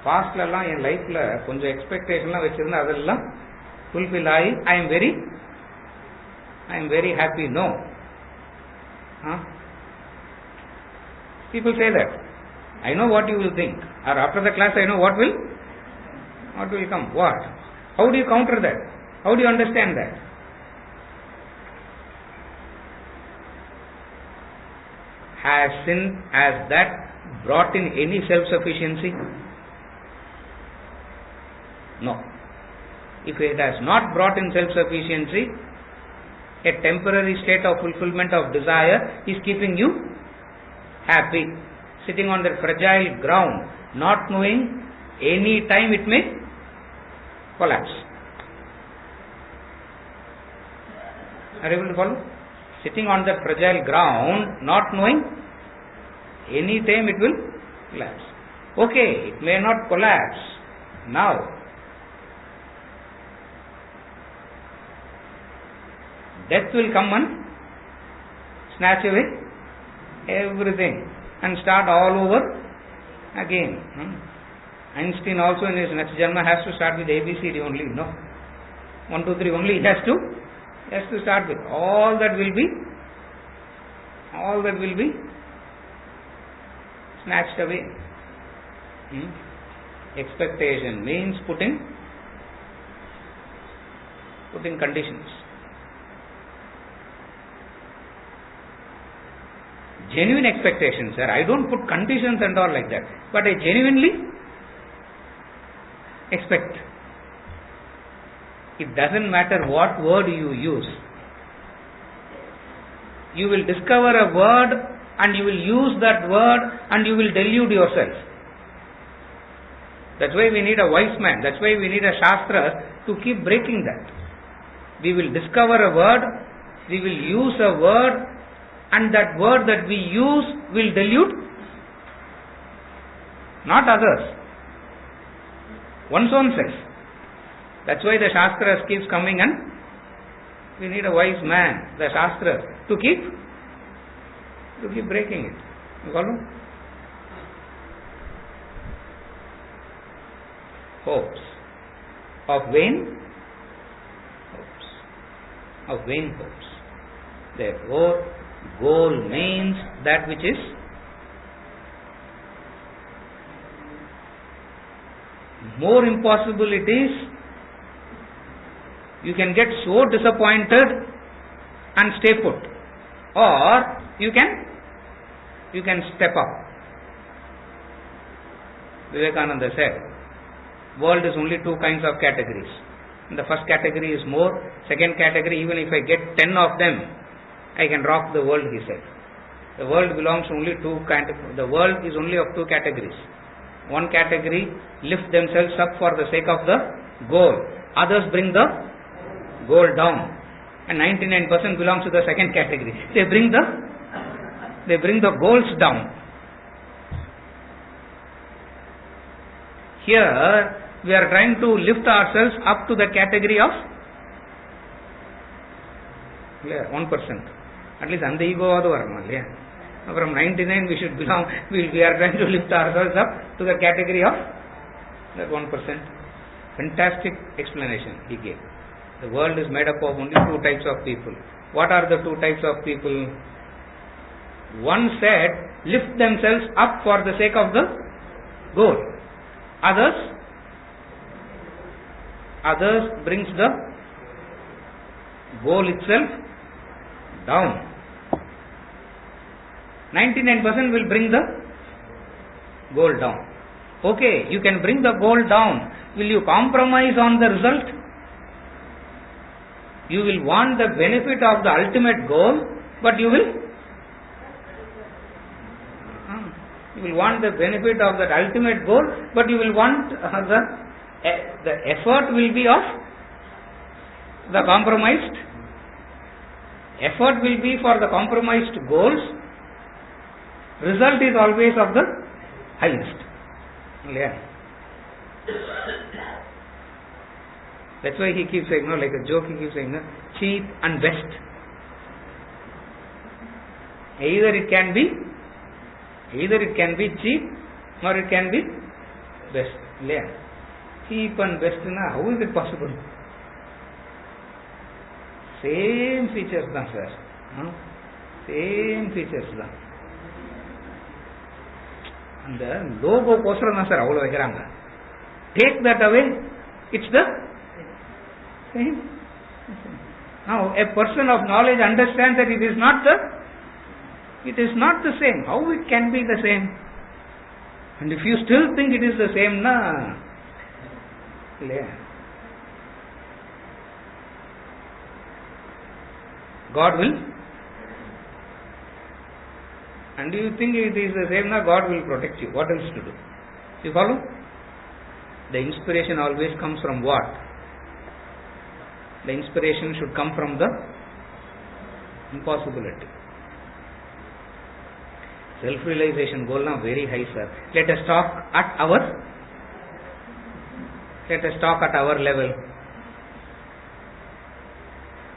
பாஸ்ட்லாம் என் லைஃப்ல கொஞ்சம் எக்ஸ்பெக்டேஷன்லாம் வச்சிருந்தா அதெல்லாம் fulfil ஆகி I am very happy. No, people say that. I know what you will think, or after the class I know what will come. What? How do you counter that? How do you understand that? Has sin as that brought in any self-sufficiency? No. If it has not brought in self-sufficiency, a temporary state of fulfillment of desire is keeping you happy, sitting on that fragile ground, not knowing any time it may collapse. Are you able to follow? Sitting on that fragile ground, not knowing any time it will collapse. Okay, it may not collapse now. Death will come and snatch away everything and start all over again. Einstein also in his next Janma has to start with ABCD only. No, 1, 2, 3 only he has to start with. All that will be snatched away. Expectation means putting conditions. Genuine expectations, sir. I don't put conditions and all like that, but I genuinely expect. It doesn't matter what word you use. You will discover a word and you will use that word and you will delude yourself. That's why we need a wise man. That's why we need a Shastra to keep breaking that. We will discover a word, we will use a word, and that word that we use will delude not others, one's own self. That's why the Shastras keeps coming, and we need a wise man, the Shastras, to keep breaking it. You follow? Hopes of vain hopes. Therefore, goal means that which is more impossible it is. You can get so disappointed and stay put, or you can step up. Vivekananda said, world is only two kinds of categories. The first category is more, second category, even if I get 10 of them, I can rock the world, he said. The world belongs only the world is only of two categories. One category lift themselves up for the sake of the goal. Others bring the goal down. And 99% belongs to the second category. They bring the goals down. Here we are trying to lift ourselves up to the category of 1%. At least and the ego from 99 we should belong. We are trying to lift ourselves up to the category of that 1%. Fantastic explanation he gave. The world is made up of only two types of people. What are the two types of people? One said, lift themselves up for the sake of the goal. Others brings the goal itself down. 99% will bring the goal down. Okay, you can bring the goal down. Will you compromise on the result? You will want the benefit of the ultimate goal, but you will want the benefit of that ultimate goal, but you will want the effort will be of the compromised. Effort will be for the compromised goals. Result is always of the highest. Yeah. That's why he keeps saying, like a joke, he keeps saying, cheap and best. Either it can be cheap or it can be best. Yeah. Cheap and best, how is it possible? Same features, sir. Same features. And the logo poster, sir, take that away, it's the same. Now, a person of knowledge understands that it is not the same. How it can be the same? And if you still think it is the same, God will. And you think it is the same, God will protect you. What else to do? You follow? The inspiration always comes from what? The inspiration should come from the impossibility. Self-realization goal now very high, sir. Let us talk at our level.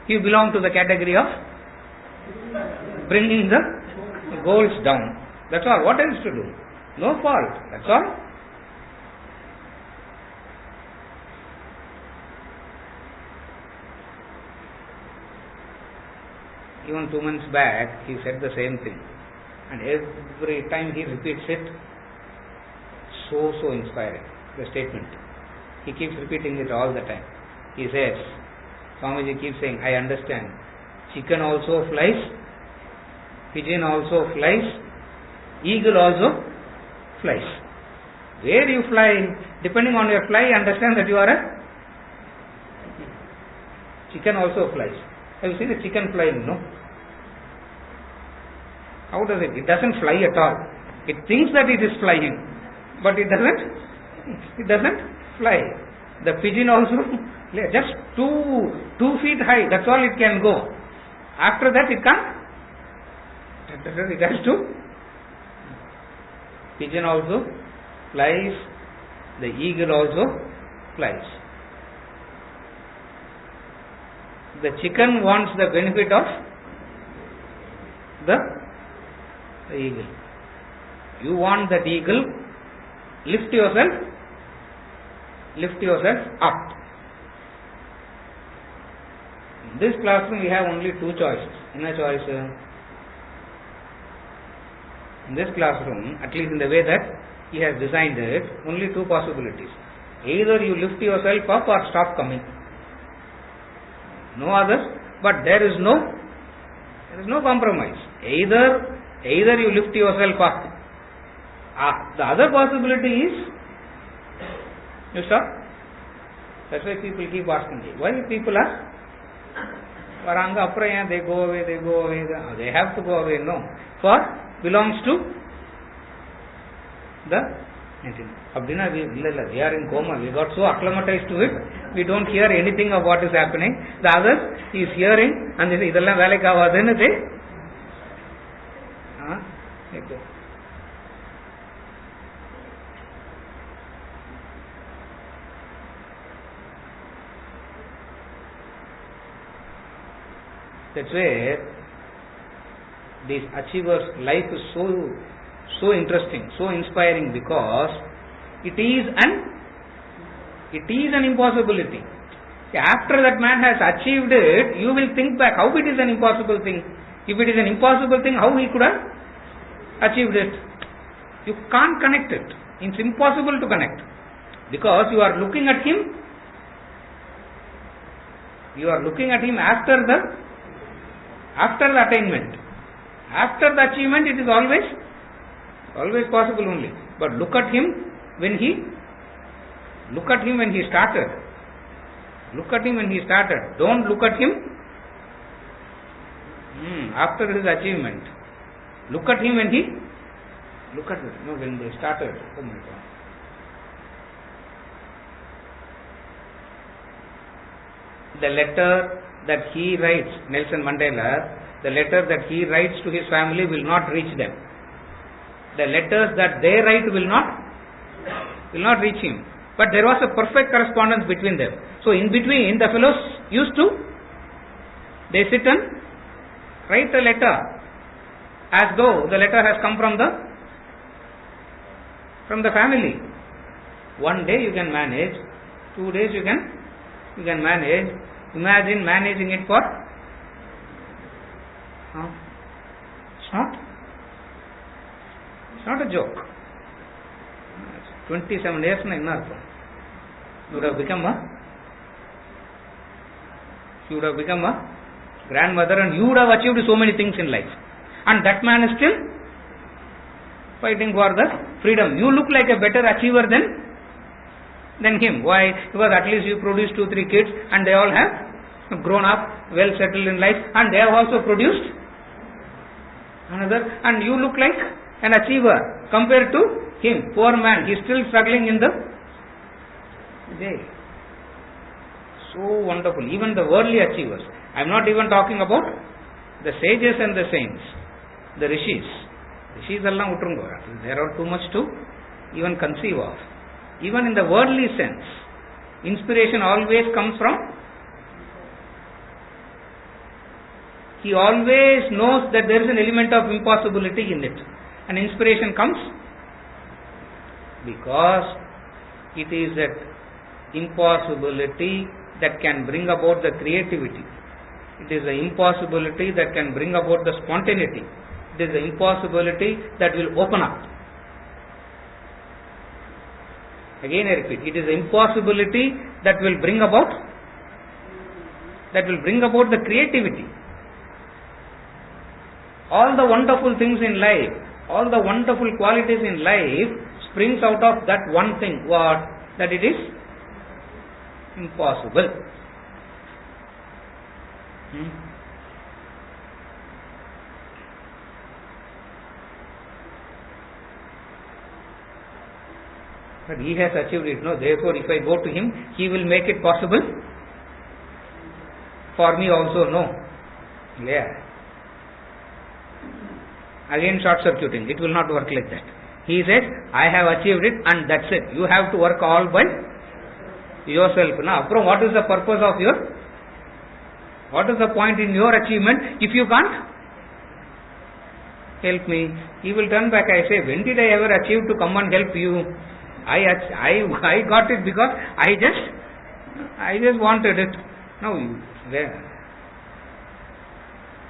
You belong to the category of bringing the goals down. That's all. What else to do? No fault. That's all. Even 2 months back, he said the same thing. And every time he repeats it, so inspiring, the statement. He keeps repeating it all the time. He says, Swamiji keeps saying, I understand. Chicken also flies, pigeon also flies, eagle also flies. Where you fly, depending on your fly, understand that you are a chicken also flies. Have you seen a chicken flying? No. How does it? It doesn't fly at all. It thinks that it is flying, but it doesn't fly. The pigeon also, just 2 feet high, that's all it can go. After that it can't. It has to. Pigeon also flies, the eagle also flies. The chicken wants the benefit of the eagle. You want that eagle, lift yourself up. In this classroom we have only 2 choices. Inner choice. In this classroom, at least in the way that he has designed it, only 2 possibilities. Either you lift yourself up or stop coming. No others, but there is no compromise. Either you lift yourself up. The other possibility is you stop. That's why people keep asking me, why people are Varanga, they go away. They have to go away. No. For belongs to the Abdina, we are in coma. We got so acclimatized to it, we don't hear anything of what is happening. The other is hearing and they say, that's where these achievers' life is so interesting, so inspiring, because it is an impossibility. After that man has achieved it, you will think back how it is an impossible thing. If it is an impossible thing, how he could have achieved it? You can't connect it. It's impossible to connect, because you are looking at him. You are looking at him after the attainment. After the achievement, it is always possible only. But look at him when he started. Look at him when he started. Don't look at him after his achievement. Look at him when when they started. Oh my God. The letter that he writes, Nelson Mandela, the letter that he writes to his family will not reach them. The letters that they write will not reach him. But there was a perfect correspondence between them. So in between, the fellows they sit and write a letter as though the letter has come from the family. 1 day you can manage, 2 days you can manage. Imagine managing it for it's not a joke. 27 years na enna artham. You would have become a grandmother, and you would have achieved so many things in life, and that man is still fighting for the freedom. You look like a better achiever than him. Why? Because at least you produced 2-3 kids, and they all have grown up, well settled in life, and they have also produced another, and you look like an achiever compared to him. Poor man, he is still struggling in the day. So wonderful. Even the worldly achievers. I am not even talking about the sages and the saints, the rishis. Rishis allam utrungo. There are too much to even conceive of. Even in the worldly sense, inspiration always comes from. He always knows that there is an element of impossibility in it. And inspiration comes because it is that impossibility that can bring about the creativity. It is the impossibility that can bring about the spontaneity. It is the impossibility that will open up. Again I repeat, it is the impossibility that will bring about the creativity. All the wonderful things in life, all the wonderful qualities in life springs out of that one thing. What? That it is impossible. But he has achieved it, no? Therefore, if I go to him, he will make it possible for me also, no? Yeah. Again, short circuiting. It will not work like that. He says, I have achieved it and that's it. You have to work all by yourself. Now, from what is the purpose of what is the point in your achievement if you can't help me? He will turn back. I say, when did I ever achieve to come and help you? I got it because I just wanted it. Now,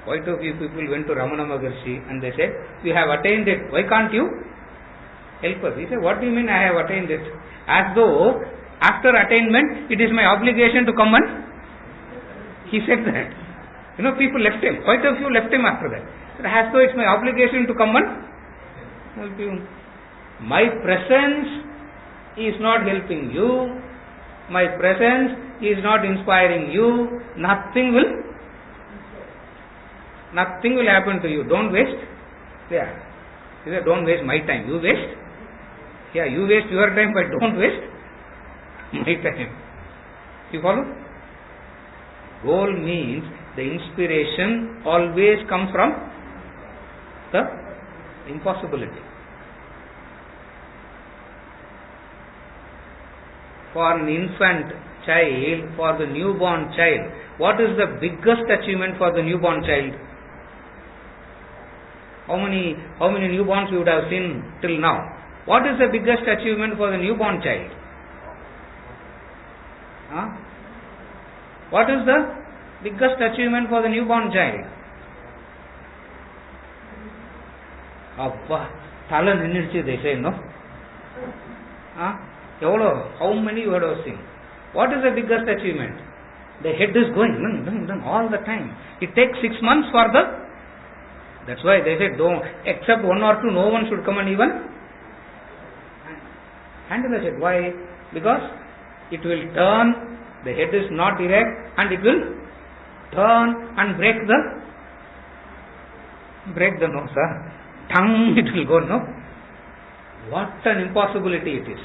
quite a few people went to Ramana Maharshi and they said, you have attained it. Why can't you help us? He said, what do you mean I have attained it? As though after attainment, it is my obligation to come and... He said that. People left him. Quite a few left him after that. As though it's my obligation to come and help you. My presence is not helping you. My presence is not inspiring you. Nothing will happen to you. Don't waste. Yeah. He said, don't waste my time. You waste. Yeah, you waste your time, but don't waste my time. You follow? Goal means the inspiration always comes from the impossibility. For an infant child, for the newborn child, what is the biggest achievement for the newborn child? How many newborns you would have seen till now? What is the biggest achievement for the newborn child? What is the biggest achievement for the newborn child? Appa, thala ninniruchu, they say, no? How many you have seen? What is the biggest achievement? The head is going all the time. It takes 6 months for the... That's why they say, don't, except 1 or 2, no one should come and even handle the head. Why? Because it will turn, the head is not erect, and it will turn and break the nose. Tongue, it will go, no? What an impossibility it is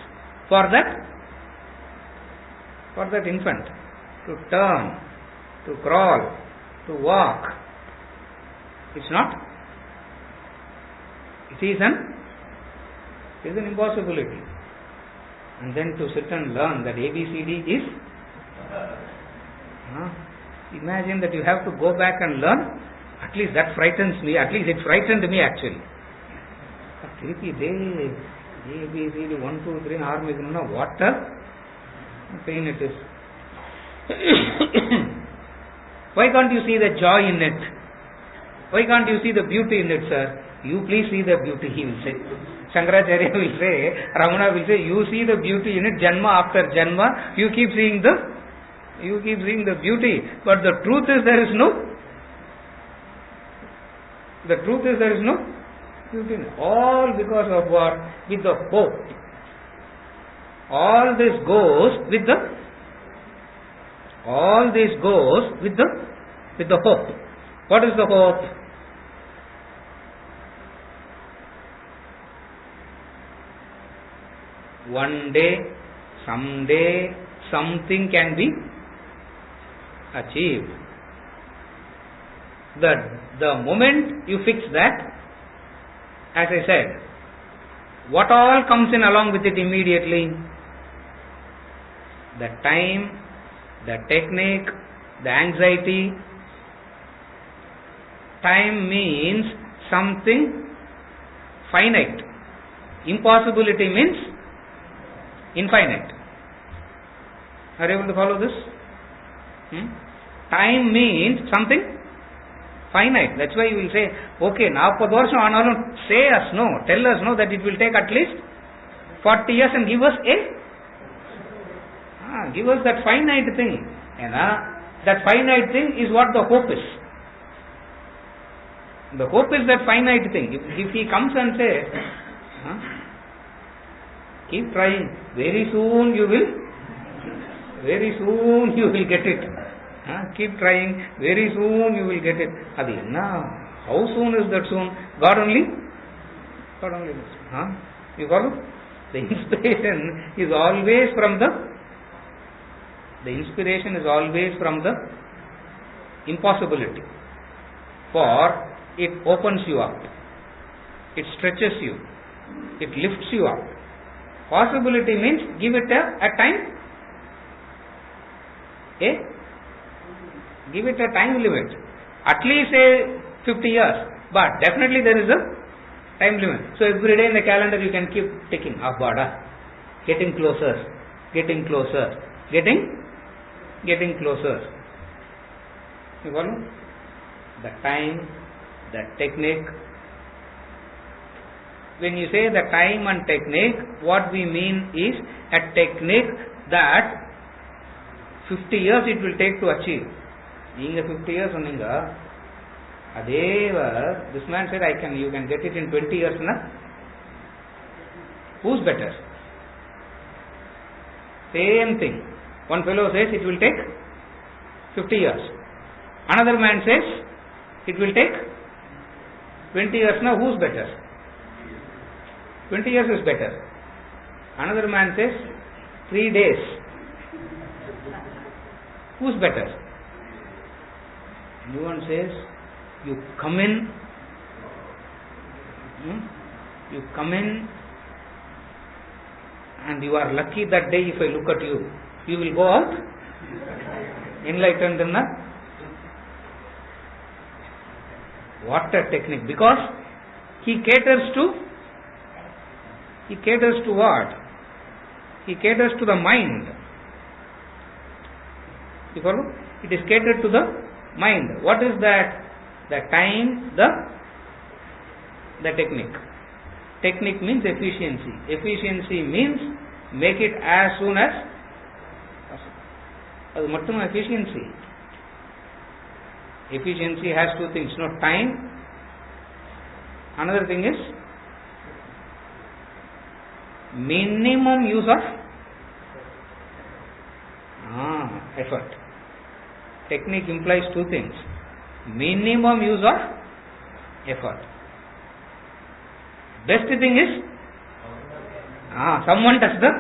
for that infant to turn, to crawl, to walk. It's not. It is an impossibility. And then to sit and learn that ABCD is... imagine that you have to go back and learn. At least that frightens me. At least it frightened me actually. ABCD 1, 2, 3, what a pain it is. Why can't you see the joy in it? Why can't you see the beauty in it, sir? You please see the beauty, he will say. Shankaracharya will say, Ramana will say, you see the beauty in it, Janma after Janma, you keep seeing the beauty. But the truth is there is no beauty in it. All because of what? With the hope. All this goes with the hope. What is the hope? One day, someday, something can be achieved. The moment you fix that, as I said, what all comes in along with it immediately? The time, the technique, the anxiety. Time means something finite. Impossibility means infinite. Are you able to follow this? Time means something finite. That's why you will say, okay, 40 varsham aanalum, tell us that it will take at least 40 years and give us give us that finite thing. And that finite thing is what the hope is. The hope is that finite thing. If he comes and says, keep trying, very soon you will get it. Keep trying, very soon you will get it. How soon is that soon? God only knows. You follow? The inspiration is always from the inspiration is always from the impossibility. For it opens you up, it stretches you, it lifts you up. Possibility means give it a time. Give it a time limit. At least say 50 years. But definitely there is a time limit. So every day in the calendar you can keep ticking. Getting closer, getting closer, getting closer. You follow? The time, the technique. When you say the time and technique, what we mean is a technique that 50 years it will take to achieve. நீங்க 50 years சொன்னீங்க, அதே this man said you can get it in 20 years na. Who's better? Same thing. One fellow says it will take 50 years. Another man says it will take 20 years. Now who's better? 20 years is better. Another man says 3 days. Who's better? Anyone says you come in and you are lucky that day. If I look at you, you will go out enlightened. What a technique! Because he caters to what? He caters to the mind. You follow? It is catered to the mind. What is that? The time, the technique. Technique means efficiency. Efficiency means make it as soon as possible. Efficiency. Efficiency has two things. Not time. Another thing is minimum use of effort. Technique implies two things. Minimum use of effort. Best thing is someone does the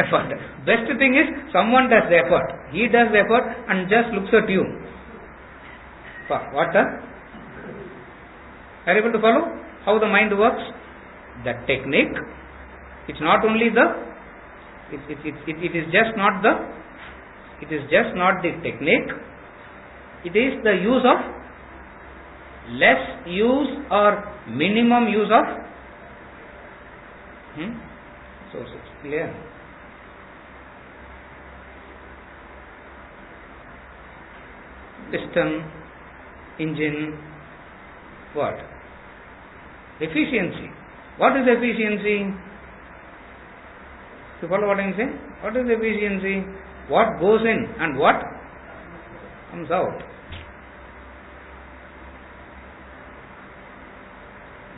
effort. Best thing is someone does the effort. He does the effort and just looks at you. What? Are you able to follow how the mind works? The technique. It's not only it is just not the technique. It is the use of less use or minimum use of sources. Clear? Piston, engine, what? Efficiency. What is efficiency? You follow what I am saying? What is efficiency? What goes in and what comes out.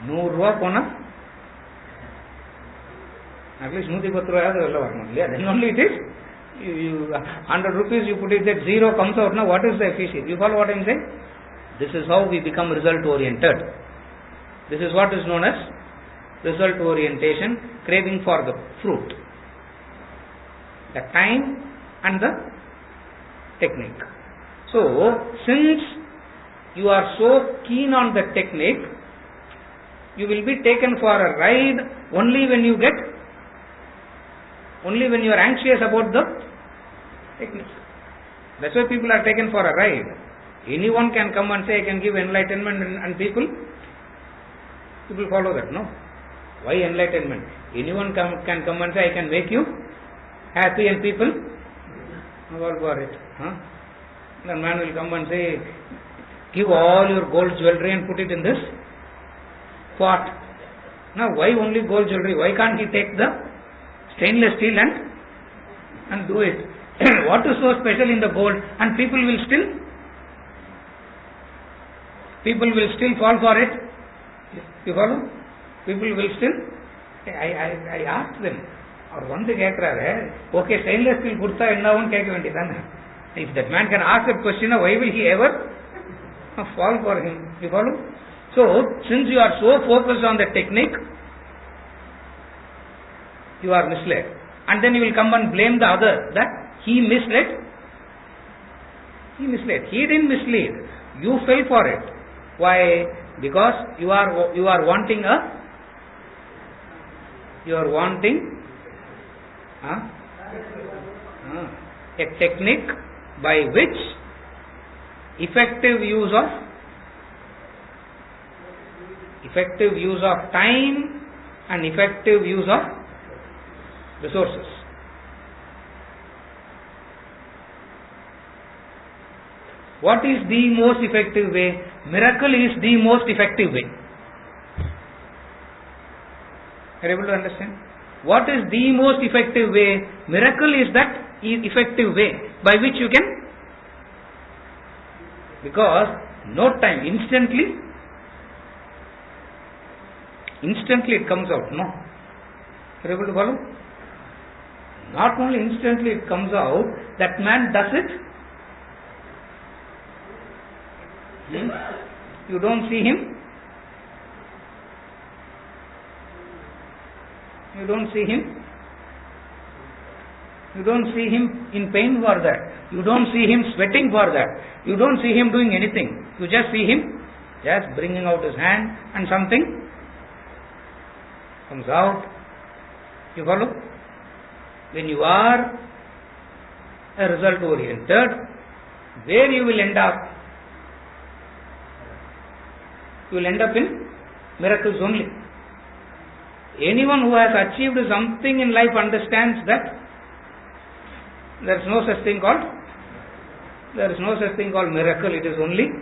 100 ரூபா போனா at least 110 ரூபாயாவது வெளில வரணும் இல்லையா? Then only it is 100 rupees you put it, that zero comes out. Now what is the efficiency? You follow what I am saying? This is how we become result oriented. This is what is known as result orientation, craving for the fruit, the time and the technique. So since you are so keen on the technique, you will be taken for a ride only when you are anxious about the technique. That's why people are taken for a ride. Anyone can come and say I can give enlightenment, and people follow that. No. Why enlightenment? Anyone can come and say I can make you happy, and people all for it. The man will come and say give all your gold jewelry and put it in this pot. Now why only gold jewelry? Why can't he take the stainless steel and do it? What is so special in the gold? And people will still fall for it. You follow? People will still. I asked them. அவர் வந்து கேட்கிறாரு, okay stainless steel கொடுத்தா என்னவும் கேட்க வேண்டியதானே? If that man can ask that question, why will he ever fall for him? You follow? So since you are so focused on the technique, you are misled. And then you will come and blame the other that he misled. He misled. He didn't mislead. You fell for it. Why? Because you are wanting a technique by which effective use of time and effective use of resources. What is the most effective way? Miracle is the most effective way. Are you able to understand? What is the most effective way? Miracle is that effective way by which you can, because no time, instantly it comes out. No. Are you able to follow? Not only instantly it comes out, that man does it. You don't see him. You don't see him in pain for that. You don't see him sweating for that. You don't see him doing anything. You just see him just bringing out his hand and something comes out. You follow? When you are a result oriented, where you will end up? You will end up in miracles only. Anyone who has achieved something in life understands that there is no such thing called miracle. It is only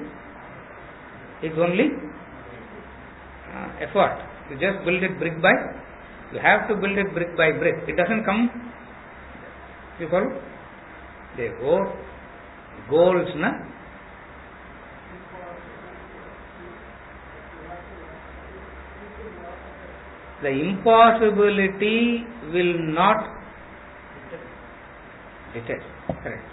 effort. You just build it brick by. You have to build it brick by brick. It doesn't come. You follow? Therefore, goals, na. The impossibility will not detect. Correct.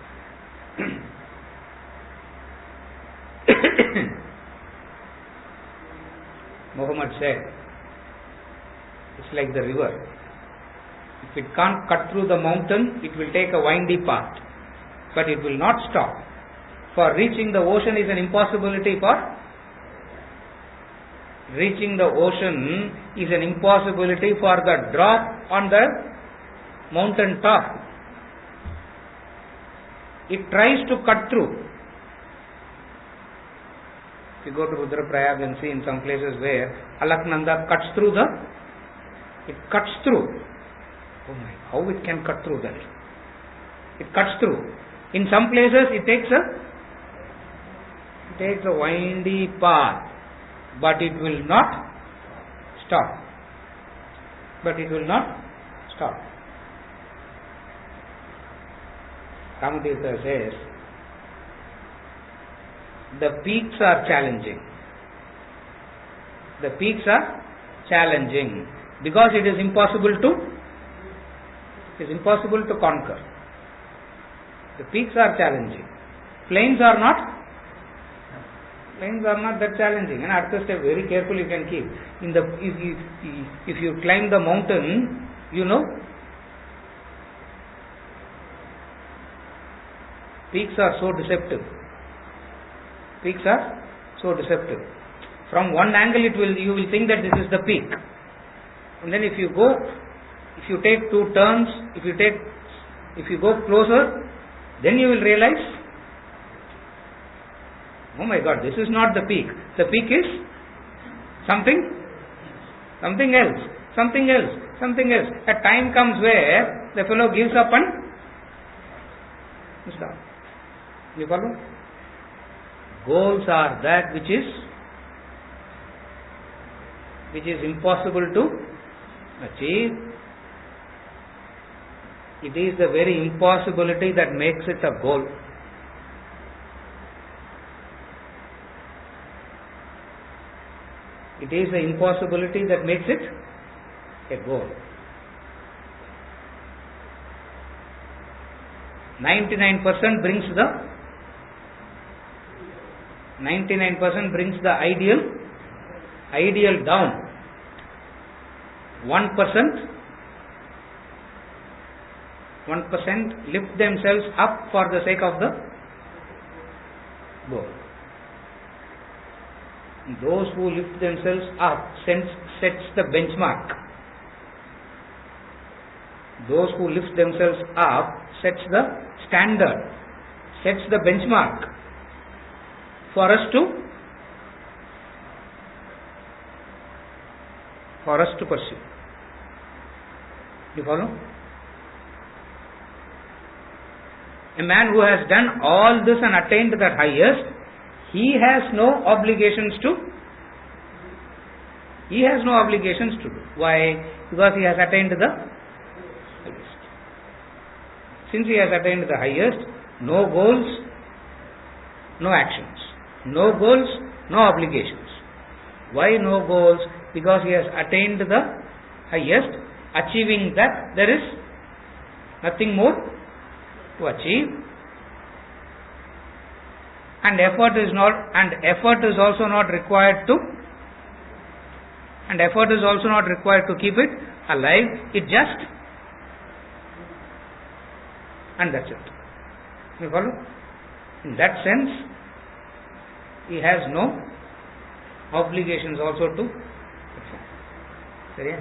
Muhammad said, it's like the river. If it can't cut through the mountain, it will take a windy path, but it will not stop. For reaching the ocean is an impossibility for the drop on the mountain top. It tries to cut through. If you go to Rudraprayag and see in some places where Alaknanda cuts through it cuts through. Oh my, how it can cut through that? It cuts through. In some places it takes a windy path, but it will not stop. Ramatirtha says, the peaks are challenging. Because it is impossible to conquer. The peaks are challenging. Plains are not that challenging. And at the step, very careful you can keep. If you climb the mountain, you know, peaks are so deceptive. From one angle you will think that this is the peak. And then if you take two turns, if you go closer, then you will realize, oh my God, this is not the peak. The peak is something else. A time comes where the fellow gives up and stops. You follow? Goals are that which is impossible to achieve. It is the very impossibility that makes it a goal. It is the impossibility that makes it a goal. 99% brings the ideal down. 1% 1% lift themselves up for the sake of the goal. Those who lift themselves up sets the benchmark. Those who lift themselves up sets the standard, sets the benchmark for us to pursue. You follow? A man who has done all this and attained the highest, he has no obligations to do. Why? Because he has attained the highest. Since he has attained the highest, no goals, no actions. No goals, no obligations. Why no goals? Because he has attained the highest. Achieving that, there is nothing more to achieve. And effort is also not required to keep it alive. It just, and that's it. You follow? In that sense, he has no obligations also to perform. சரியா?